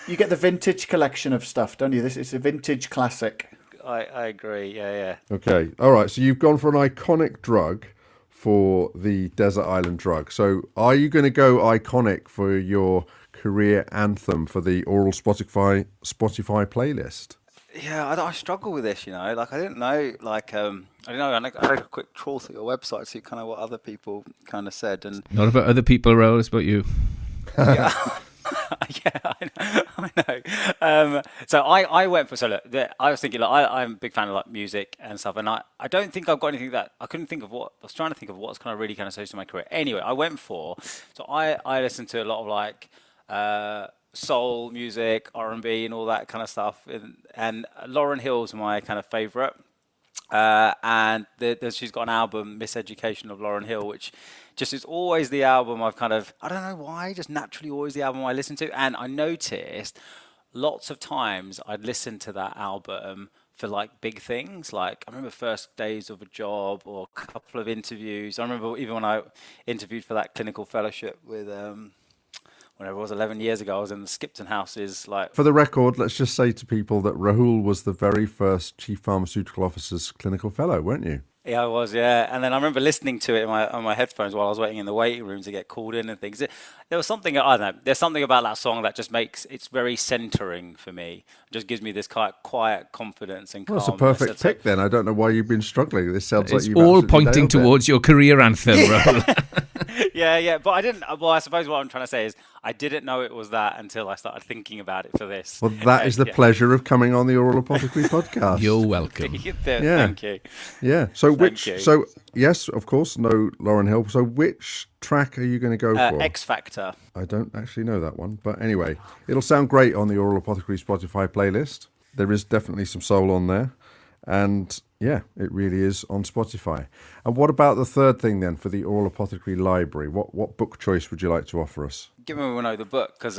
S3: You get the vintage collection of stuff, don't you? This is a vintage classic.
S4: I agree. Yeah.
S2: Okay. All right. So you've gone for an iconic drug for the Desert Island Drug. So are you going to go iconic for your career anthem for the Oral Spotify playlist?
S4: Yeah, I struggle with this, like I didn't know, I don't know, I had a quick trawl through your website to see kind of what other people kind of said, and
S1: Not about other people, Rahul, it's about you.
S4: yeah, yeah, I know. So I went for, so look, I was thinking, like, I'm a big fan of like music and stuff, and I don't think I've got anything that, I couldn't think of I was trying to think of what's kind of really kind of associated to my career. Anyway, I went for, so I listened to a lot of like, soul music, R&B and all that kind of stuff, and Lauryn Hill's my kind of favorite, and she's got an album, Miseducation of Lauryn Hill, which just is always the album I've kind of, I don't know why, just naturally always the album I listen to. And I noticed lots of times I'd listen to that album for like big things. Like I remember first days of a job or a couple of interviews. I remember even when I interviewed for that clinical fellowship with whenever it was 11 years ago, I was in the Skipton houses. Like,
S2: for the record, let's just say to people that Rahul was the very first Chief Pharmaceutical Officer's clinical fellow, weren't you?
S4: Yeah, I was, yeah. And then I remember listening to it on my headphones while I was waiting in the waiting room to get called in and things. There was something, I don't know, there's something about that song that just it's very centering for me. It just gives me this quiet confidence and calmness.
S2: Well, it's a perfect pick then. I don't know why you've been struggling. This sounds like
S1: It's
S2: you've
S1: all
S2: absolutely
S1: pointing
S2: nailed it.
S1: towards your career anthem, Rahul.
S4: Yeah, but I didn't, well, I suppose what I'm trying to say is I didn't know it was that until I started thinking about it for this.
S2: Well, that is the pleasure of coming on the Oral Apothecary podcast.
S1: You're welcome.
S4: Thank you.
S2: Yeah. So
S4: Thank you.
S2: so yes, of course, no Lauryn Hill. So which track are you going to go for?
S4: X Factor.
S2: I don't actually know that one, but anyway, it'll sound great on the Oral Apothecary Spotify playlist. There is definitely some soul on there. And yeah, it really is on Spotify. And what about the third thing then for the Oral Apothecary Library? What book choice would you like to offer us?
S4: Gimmo will know the book because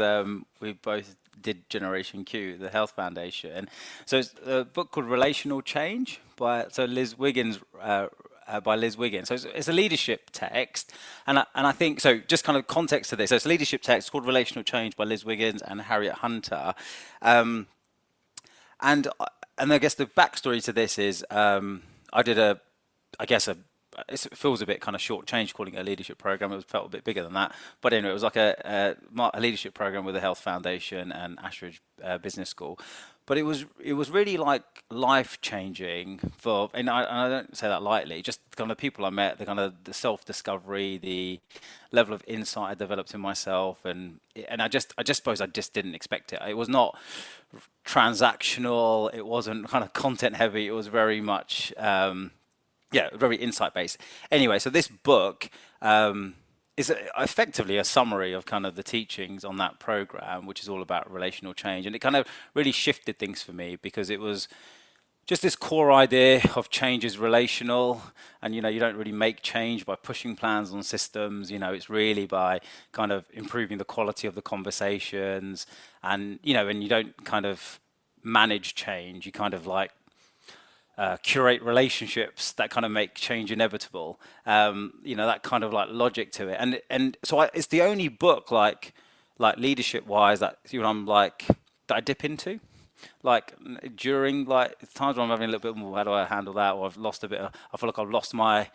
S4: we both did Generation Q, the Health Foundation. So it's a book called Relational Change by Liz Wiggins. By Liz Wiggins. So it's a leadership text, and I think so. Just kind of context to this. So it's a leadership text called Relational Change by Liz Wiggins and Harriet Hunter, and I guess the backstory to this is I did it feels a bit kind of short-changed calling it a leadership program. It felt a bit bigger than that. But anyway, it was like a leadership program with the Health Foundation and Ashridge Business School. But it was really like life-changing and I don't say that lightly, just kind of the people I met, the kind of the self-discovery, the level of insight I developed in myself. And I just suppose I just didn't expect it. It was not transactional. It wasn't kind of content-heavy. It was very much... very insight-based. Anyway, so this book is effectively a summary of kind of the teachings on that program, which is all about relational change. And it kind of really shifted things for me because it was just this core idea of change is relational. And, you don't really make change by pushing plans on systems. It's really by kind of improving the quality of the conversations. And, and you don't kind of manage change. You kind of like curate relationships that kind of make change inevitable. That kind of like logic to it. And so it's the only book like leadership wise that I'm like that I dip into. Like during like times when I'm having a little bit more, how do I handle that? Or I've lost I feel like I've lost my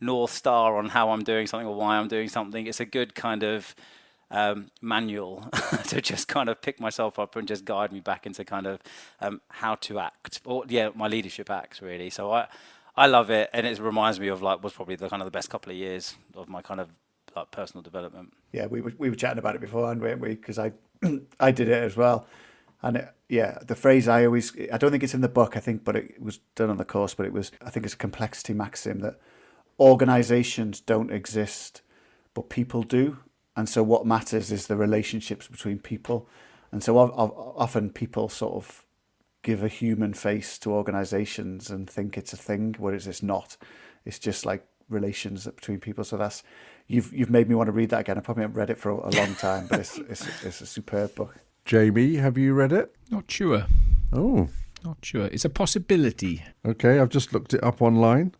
S4: North Star on how I'm doing something or why I'm doing something. It's a good kind of manual to just kind of pick myself up and just guide me back into kind of how to act, or my leadership acts really. So I love it, and it reminds me of like was probably the kind of the best couple of years of my kind of like personal development.
S3: Yeah, we were chatting about it beforehand, weren't we? Because I did it as well, and the phrase I don't think it's in the book, I think, but it was done on the course. But I think it's a complexity maxim that organisations don't exist, but people do. And so what matters is the relationships between people. And so often people sort of give a human face to organisations and think it's a thing, whereas it's not. It's just like relations between people. So that's you've made me want to read that again. I probably haven't read it for a long time, but it's a superb book.
S2: Jamie, have you read it?
S1: Not sure.
S2: Oh.
S1: Not sure. It's a possibility.
S2: Okay, I've just looked it up online.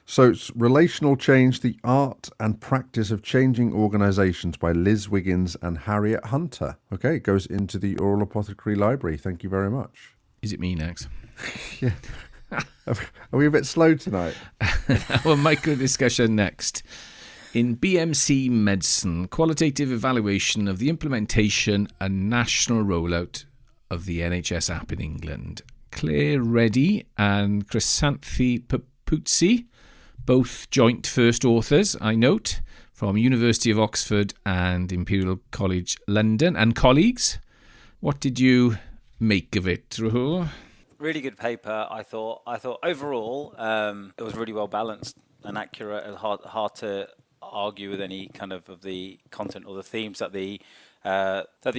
S2: So it's Relational Change, the Art and Practice of Changing Organisations by Liz Wiggins and Harriet Hunter. Okay, it goes into the Oral Apothecary Library. Thank you very much.
S1: Is it me next?
S2: Yeah. Are we a bit slow tonight?
S1: Our micro discussion next. In BMC Medicine, qualitative evaluation of the implementation and national rollout of the NHS App in England. Claire Reddy and Chrysanthi Papuzzi, both joint first authors, I note, from University of Oxford and Imperial College London, and colleagues. What did you make of it, Rahul?
S4: Really good paper, I thought. Overall, it was really well balanced and accurate. It was hard to argue with any kind of the content or the themes that the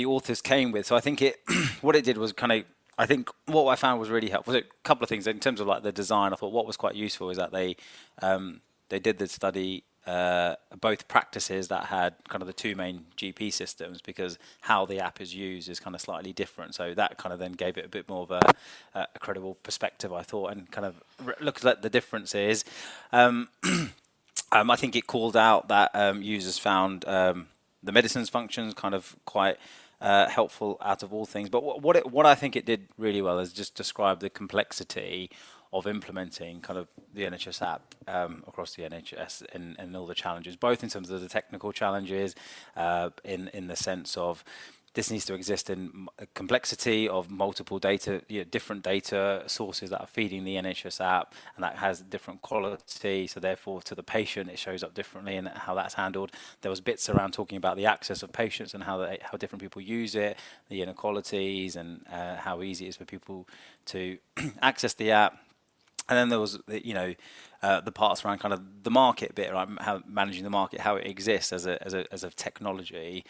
S4: authors came with. So I think what it did was I think what I found was really helpful was a couple of things in terms of like the design. I thought what was quite useful is that they did the study both practices that had kind of the two main GP systems, because how the app is used is kind of slightly different. So that kind of then gave it a bit more of a credible perspective, I thought, and kind of looked at the differences. I think it called out that users found the medicine's functions kind of quite helpful out of all things. But what I think it did really well is just describe the complexity of implementing kind of the NHS app across the NHS and all the challenges, both in terms of the technical challenges, in the sense of this needs to exist in complexity of multiple data, different data sources that are feeding the NHS app, and that has different quality. So therefore, to the patient, it shows up differently and how that's handled. There was bits around talking about the access of patients and how different people use it, the inequalities, and how easy it is for people to access the app. And then there was, the parts around kind of the market bit, right? How managing the market, how it exists as a technology,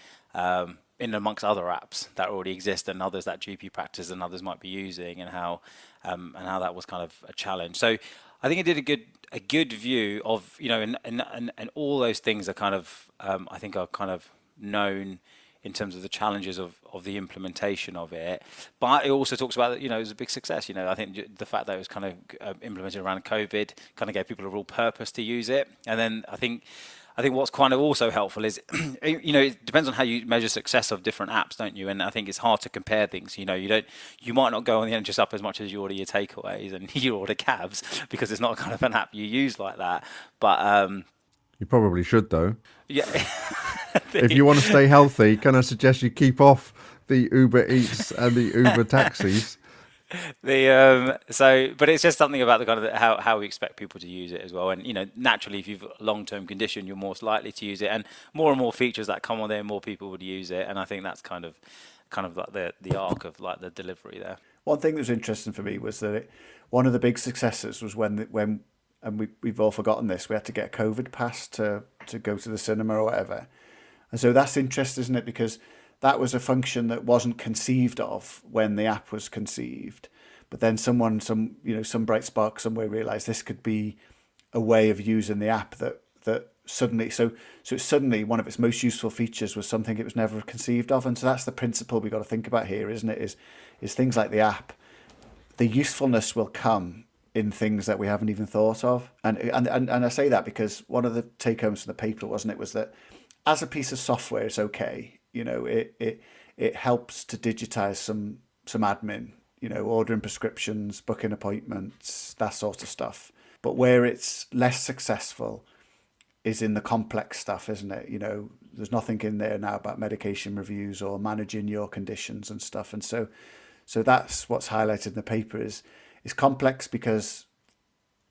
S4: in amongst other apps that already exist and others that GP practice and others might be using, and how that was kind of a challenge. So I think it did a good view of, and all those things are kind of I think are kind of known in terms of the challenges of the implementation of it. But it also talks about, it was a big success. I think the fact that it was kind of implemented around COVID kind of gave people a real purpose to use it. And then I think what's kind of also helpful is, it depends on how you measure success of different apps, don't you? And I think it's hard to compare things. You might not go on the NHS App as much as you order your takeaways and you order cabs, because it's not kind of an app you use like that. But
S2: you probably should, though.
S4: Yeah.
S2: If you want to stay healthy, can I suggest you keep off the Uber Eats and the Uber taxis?
S4: But it's just something about the kind of how we expect people to use it as well. And naturally, if you've a long-term condition, you're more likely to use it, and more features that come on there, more people would use it. And I think that's kind of like the arc of like the delivery there.
S3: One thing that was interesting for me was that one of the big successes was when and we've all forgotten this, we had to get a COVID pass to go to the cinema or whatever. And so that's interesting, isn't it? Because that was a function that wasn't conceived of when the app was conceived. But then some bright spark somewhere realised this could be a way of using the app that suddenly, so suddenly one of its most useful features was something it was never conceived of. And so that's the principle we've got to think about here, isn't it? Is things like the app, the usefulness will come in things that we haven't even thought of. And I say that because one of the take homes from the paper, was that as a piece of software, it's okay. It helps to digitize some admin, ordering prescriptions, booking appointments, that sort of stuff. But where it's less successful is in the complex stuff, isn't it? There's nothing in there now about medication reviews or managing your conditions and stuff. And so that's what's highlighted in the paper is complex because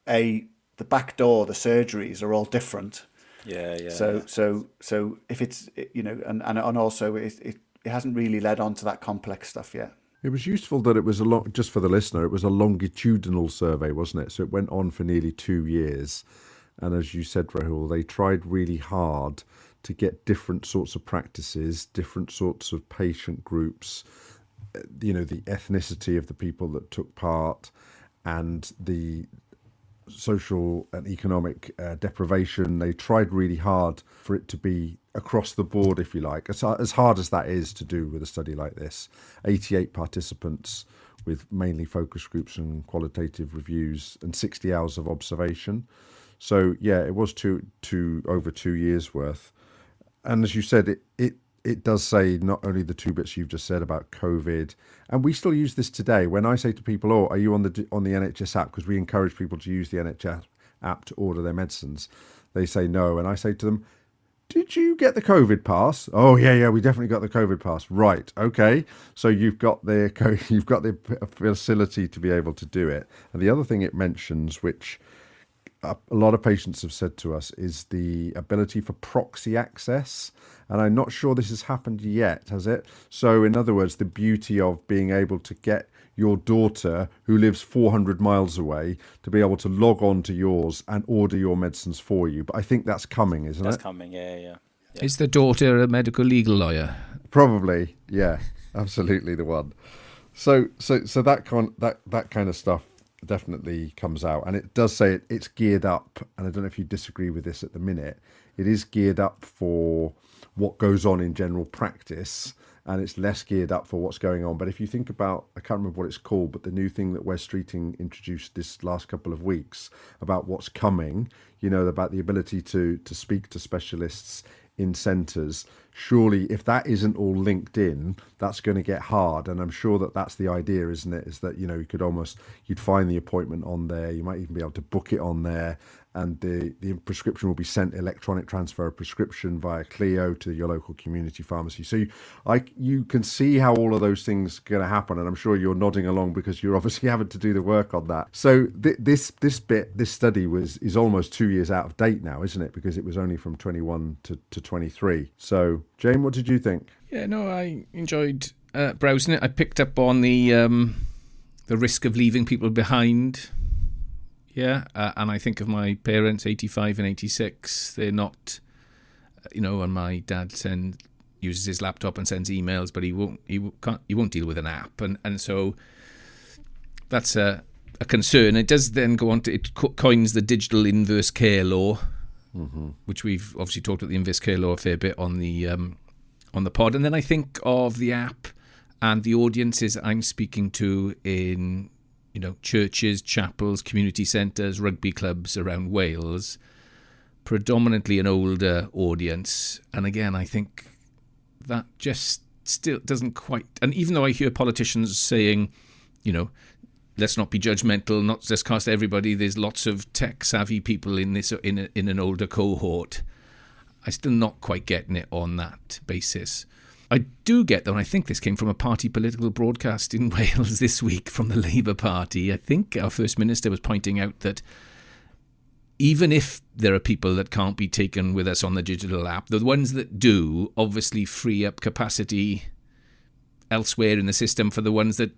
S3: the back door, the surgeries are all different.
S4: Yeah.
S3: So if it's, and also it hasn't really led on to that complex stuff yet.
S2: It was useful that it was just for the listener, it was a longitudinal survey, wasn't it? So it went on for nearly 2 years. And as you said, Rahul, they tried really hard to get different sorts of practices, different sorts of patient groups, the ethnicity of the people that took part, and the social and economic deprivation. They tried really hard for it to be across the board, if you like, as hard as that is to do with a study like this. 88 participants with mainly focus groups and qualitative reviews and 60 hours of observation. So yeah, it was over 2 years worth. And as you said, it it does say not only the two bits you've just said about COVID, and we still use this today. When I say to people, "Oh, are you on the NHS app?" Because we encourage people to use the NHS app to order their medicines, they say no, and I say to them, "Did you get the COVID pass?" "Oh, yeah, we definitely got the COVID pass." "Right, okay. So you've got the facility to be able to do it." And the other thing it mentions, which a lot of patients have said to us, is the ability for proxy access. And I'm not sure this has happened yet, has it? So in other words, the beauty of being able to get your daughter, who lives 400 miles away, to be able to log on to yours and order your medicines for you. But I think that's coming, isn't it?
S4: That's coming, yeah.
S1: Is the daughter a medical legal lawyer?
S2: Probably, yeah, absolutely the one. So that kind of stuff definitely comes out, and it does say it's geared up. And I don't know if you disagree with this at the minute. It is geared up for what goes on in general practice, and it's less geared up for what's going on. But if you think about, I can't remember what it's called, but the new thing that Wes Streeting introduced this last couple of weeks about what's coming, about the ability to speak to specialists in centres, surely if that isn't all linked in, that's going to get hard. And I'm sure that's the idea, isn't it? Is that, you'd find the appointment on there, you might even be able to book it on there, and the prescription will be sent electronic transfer of prescription via Clio to your local community pharmacy. So you can see how all of those things are going to happen, and I'm sure you're nodding along because you're obviously having to do the work on that. So this study is almost 2 years out of date now, isn't it? Because it was only from 21 to 23. So Jane, what did you think?
S1: Yeah, no, I enjoyed browsing it. I picked up on the risk of leaving people behind. Yeah, and I think of my parents, 85 and 86. They're not, and my dad uses his laptop and sends emails, but he won't deal with an app, and so that's a concern. It does then go on to, it coins the digital inverse care law, which we've obviously talked about the inverse care law a fair bit on the pod. And then I think of the app and the audiences I'm speaking to in churches, chapels, community centres, rugby clubs around Wales, predominantly an older audience. And again, I think that just still doesn't quite. And even though I hear politicians saying, let's not be judgmental, let's cast everybody, there's lots of tech-savvy people in this in an older cohort, I'm still not quite getting it on that basis. I do get, though, and I think this came from a party political broadcast in Wales this week from the Labour Party. I think our First Minister was pointing out that even if there are people that can't be taken with us on the digital app, the ones that do obviously free up capacity elsewhere in the system for the ones that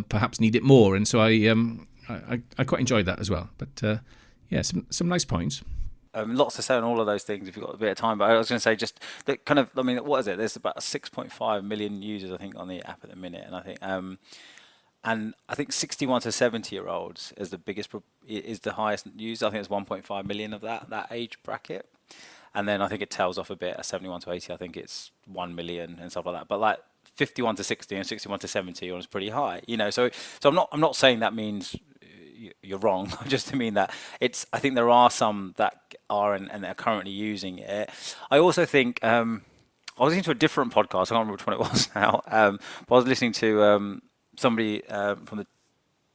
S1: perhaps need it more. And so I quite enjoyed that as well. But some nice points.
S4: Lots to say on all of those things if you've got a bit of time. But I was going to say just that kind of, what is it? There's about 6.5 million users, I think, on the app at the minute. And I think 61 to 70-year-olds is the highest user. I think it's 1.5 million of that age bracket. And then I think it tails off a bit at 71 to 80. I think it's 1 million and stuff like that. But like 51 to 60 and 61 to 70 is pretty high. So I'm not saying that means you're wrong. Just to mean that I think there are some that are and are currently using it. I also think I was listening to a different podcast. I can't remember which one it was now. But I was listening to somebody from the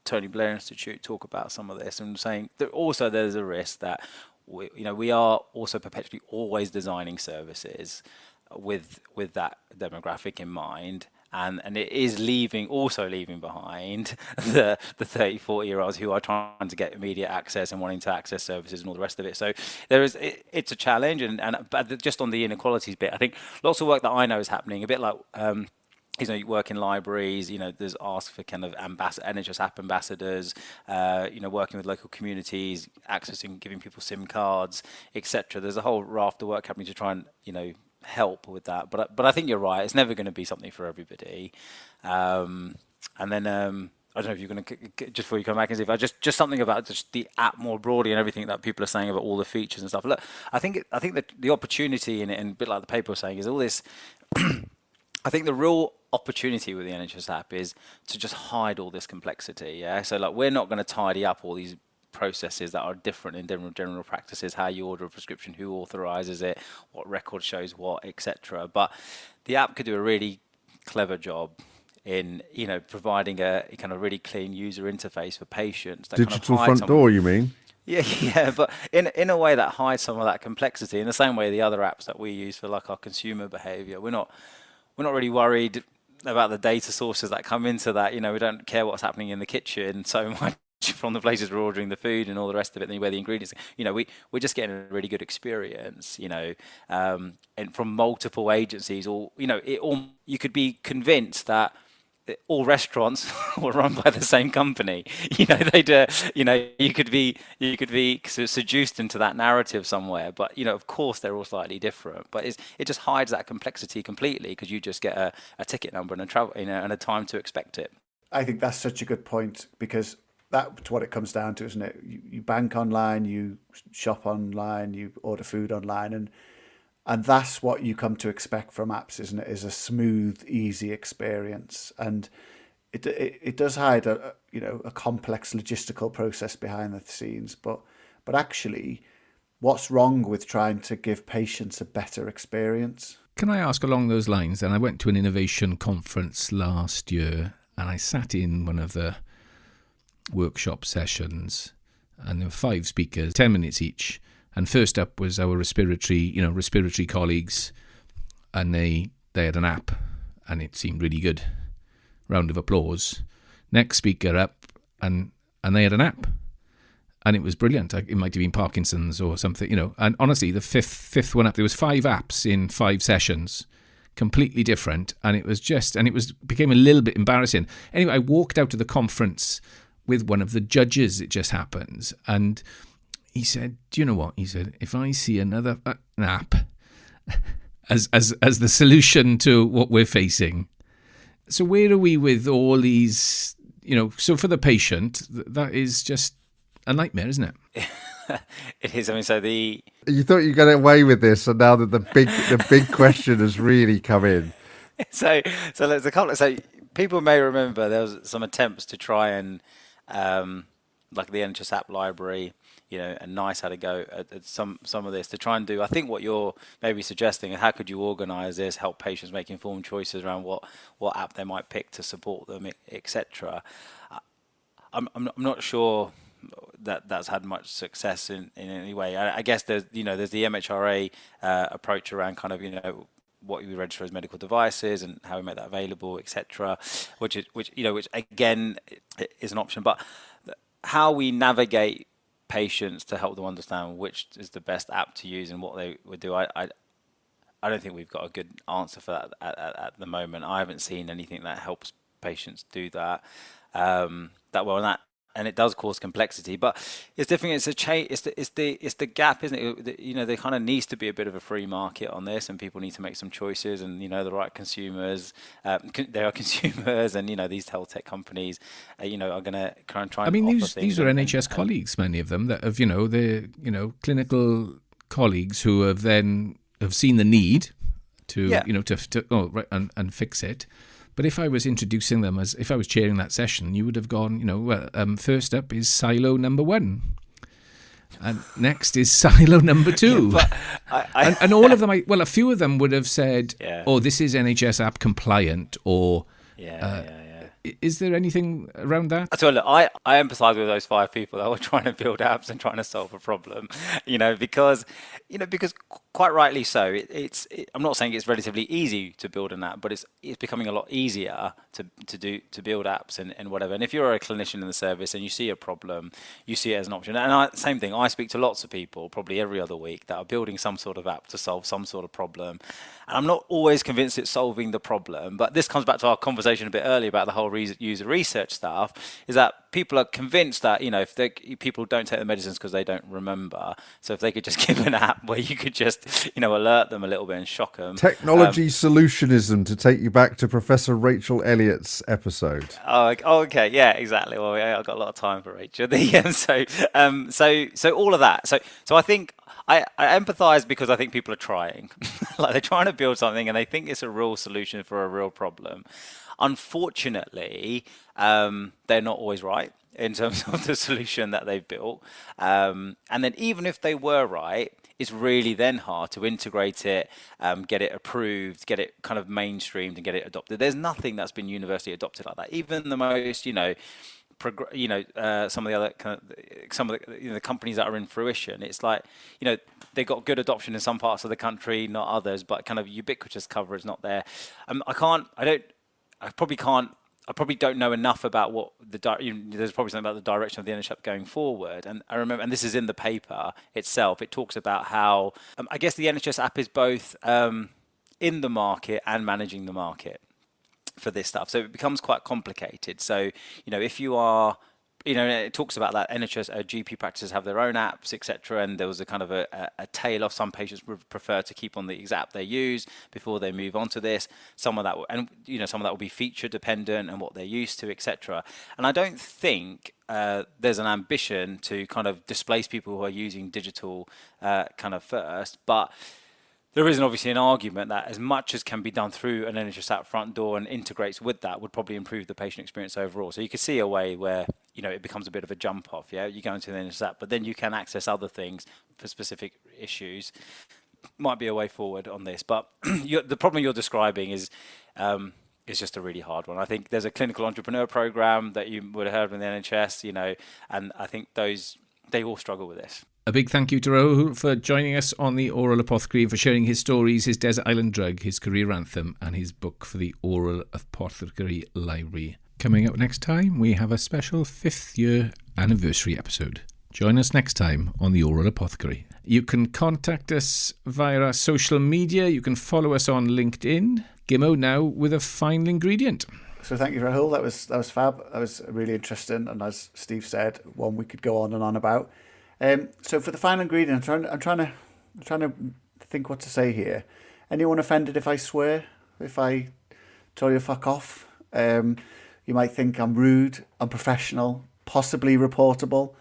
S4: Tony Blair Institute talk about some of this and saying that also there's a risk that we are also perpetually always designing services with that demographic in mind. And it is leaving behind the 30, 40-year-olds who are trying to get immediate access and wanting to access services and all the rest of it. So it's a challenge. But just on the inequalities bit, I think lots of work that I know is happening, a bit like, you work in libraries, there's ask for kind of NHS App ambassadors, working with local communities, accessing, giving people SIM cards, etc. There's a whole raft of work happening to try and, help with that, but I think you're right. It's never going to be something for everybody. And then I don't know if you're going to just before you come back and see if I just something about just the app more broadly and everything that people are saying about all the features and stuff. Look, I think that the opportunity in it, and a bit like the paper was saying, is all this. I think the real opportunity with the NHS app is to just hide all this complexity. Yeah, so like we're not going to tidy up all these processes that are different in general practices, how you order a prescription, who authorises it, what record shows what, etc. But the app could do a really clever job in providing a kind of really clean user interface for patients. That
S2: Digital front door, you mean?
S4: Yeah, but in a way that hides some of that complexity. In the same way the other apps that we use for like our consumer behaviour, we're not really worried about the data sources that come into that. We don't care what's happening in the kitchen so much from the places we're ordering the food and all the rest of it, and where the ingredients. We're just getting a really good experience. And from multiple agencies, or you could be convinced that all restaurants were run by the same company. They do. You could be seduced into that narrative somewhere. But of course, they're all slightly different. But it just hides that complexity completely, because you just get a ticket number and a travel, and a time to expect it.
S3: I think that's such a good point, because that's what it comes down to, isn't it? You bank online, you shop online, you order food online, and that's what you come to expect from apps, isn't it? Is a smooth, easy experience, and it does hide a complex logistical process behind the scenes. But actually, what's wrong with trying to give patients a better experience?
S1: Can I ask along those lines? And I went to an innovation conference last year, and I sat in one of the workshop sessions, and there were 5 speakers, 10 minutes each. And first up was our respiratory colleagues, and they had an app, and it seemed really good. Round of applause. Next speaker up, and they had an app, and it was brilliant. It might have been Parkinson's or something, And honestly, the fifth one up, there was 5 apps in 5 sessions, completely different, and it became a little bit embarrassing. Anyway, I walked out of the conference with one of the judges. It just happens, and he said, "Do you know what?" He said, "If I see another app as the solution to what we're facing." So where are we with all these? So for the patient, that is just a nightmare, isn't it?
S4: It is. I mean, so
S2: you thought you got away with this, and now that the big question has really come in.
S4: So there's a couple. So people may remember there was some attempts to try and like the NHS App library. And NICE had to go at some of this to try and do, I think, what you're maybe suggesting, how could you organise this, help patients make informed choices around what app they might pick to support them, etc. I'm not sure that's had much success in any way. I guess there's the MHRA approach around kind of what you register as medical devices and how we make that available, etc. Which again is an option, but how we navigate patients to help them understand which is the best app to use and what they would do. I don't think we've got a good answer for that at the moment. I haven't seen anything that helps patients do that well, and it does cause complexity. But it's different. It's a change. It's the gap, isn't it? There kind of needs to be a bit of a free market on this, and people need to make some choices. And the right consumers, they are consumers, and these health tech companies, are going to try and.
S1: I mean, these are NHS colleagues, many of them that have they're clinical colleagues who have seen the need to and fix it. But if I was introducing them, if I was chairing that session, you would have gone, first up is silo number 1. And next is silo number 2. Yeah, and all of them, a few of them would have said, "Oh, this is NHS App compliant," or is there anything around that?
S4: So look, I empathise with those 5 people that were trying to build apps and trying to solve a problem, because quite rightly so. I'm not saying it's relatively easy to build an app, but it's becoming a lot easier to build apps and whatever. And if you're a clinician in the service and you see a problem, you see it as an option. And same thing. I speak to lots of people, probably every other week, that are building some sort of app to solve some sort of problem. And I'm not always convinced it's solving the problem. But this comes back to our conversation a bit earlier about the whole user research stuff. Is that people are convinced that if people don't take the medicines because they don't remember. So if they could just give an app where you could just alert them a little bit and shock them.
S2: Technology solutionism, to take you back to Professor Rachel Elliott's episode.
S4: Oh, okay, yeah, exactly. Well, I've got a lot of time for Rachel. So all of that. So I think I empathise because I think people are trying. Like they're trying to build something and they think it's a real solution for a real problem. Unfortunately, they're not always right in terms of the solution that they've built. And then even if they were right, it's really then hard to integrate it, get it approved, get it kind of mainstreamed and get it adopted. There's nothing that's been universally adopted like that. Even the most, some of the other the companies that are in fruition, it's like, they got good adoption in some parts of the country, not others, but kind of ubiquitous coverage not there. I probably don't know enough about what there's probably something about the direction of the NHS App going forward. And I remember, and this is in the paper itself, it talks about how, I guess the NHS App is both in the market and managing the market for this stuff. So it becomes quite complicated. So, if you are, it talks about that NHS GP practices have their own apps, etc. And there was a kind of a tail off. Some patients would prefer to keep on the exact app they use before they move on to this. Some of that will be feature dependent and what they're used to, etc. And I don't think there's an ambition to kind of displace people who are using digital kind of first, but there is obviously an argument that as much as can be done through an NHS App front door and integrates with that would probably improve the patient experience overall. So you could see a way where, it becomes a bit of a jump off. Yeah, you go into the NHS App, but then you can access other things for specific issues. Might be a way forward on this, but the problem you're describing is just a really hard one. I think there's a clinical entrepreneur program that you would have heard from the NHS, and I think they all struggle with this.
S1: A big thank you to Rahul for joining us on the Oral Apothecary and for sharing his stories, his Desert Island Drug, his career anthem, and his book for the Oral Apothecary Library. Coming up next time, we have a special 5th year anniversary episode. Join us next time on the Oral Apothecary. You can contact us via our social media. You can follow us on LinkedIn. Gimmo now with a final ingredient.
S3: So thank you, Rahul. That was fab. That was really interesting, and as Steve said, one we could go on and on about. So for the final ingredient, I'm trying to think what to say here. Anyone offended if I swear? If I tell you to fuck off? You might think I'm rude, unprofessional, possibly reportable,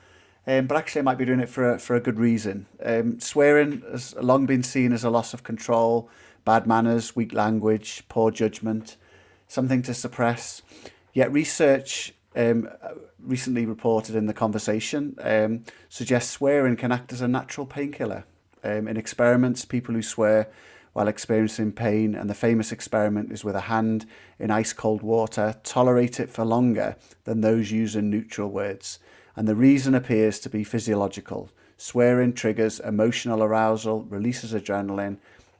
S3: but actually I might be doing it for a good reason. Swearing has long been seen as a loss of control, bad manners, weak language, poor judgment, something to suppress. Yet research recently reported in The Conversation suggests swearing can act as a natural painkiller. In experiments, people who swear while experiencing pain, and the famous experiment is with a hand in ice-cold water, tolerate it for longer than those using neutral words. And the reason appears to be physiological. Swearing triggers emotional arousal, releases adrenaline,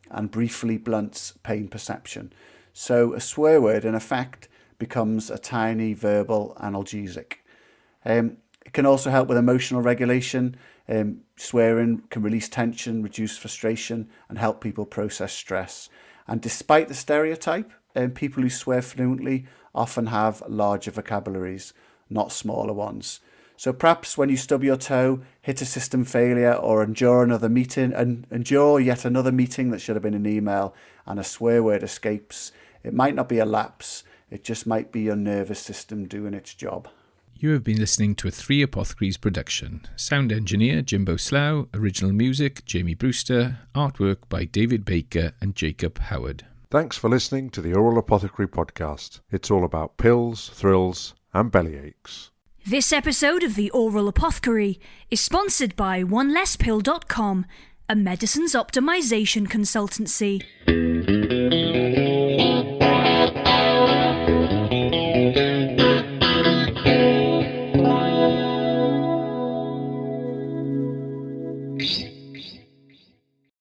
S3: and briefly blunts pain perception. So a swear word, in effect, becomes a tiny verbal analgesic. It can also help with emotional regulation. Swearing can release tension, reduce frustration, and help people process stress. And despite the stereotype, people who swear fluently often have larger vocabularies, not smaller ones. So perhaps when you stub your toe, hit a system failure, or endure yet another meeting that should have been an email, and a swear word escapes, it might not be a lapse, it just might be your nervous system doing its job.
S1: You have been listening to a 3 Apothecaries production. Sound engineer Jimbo Slough, original music Jamie Brewster, artwork by David Baker and Jacob Howard.
S2: Thanks for listening to the Oral Apothecary podcast. It's all about pills, thrills and bellyaches.
S5: This episode of the Oral Apothecary is sponsored by OneLessPill.com, a medicines optimization consultancy.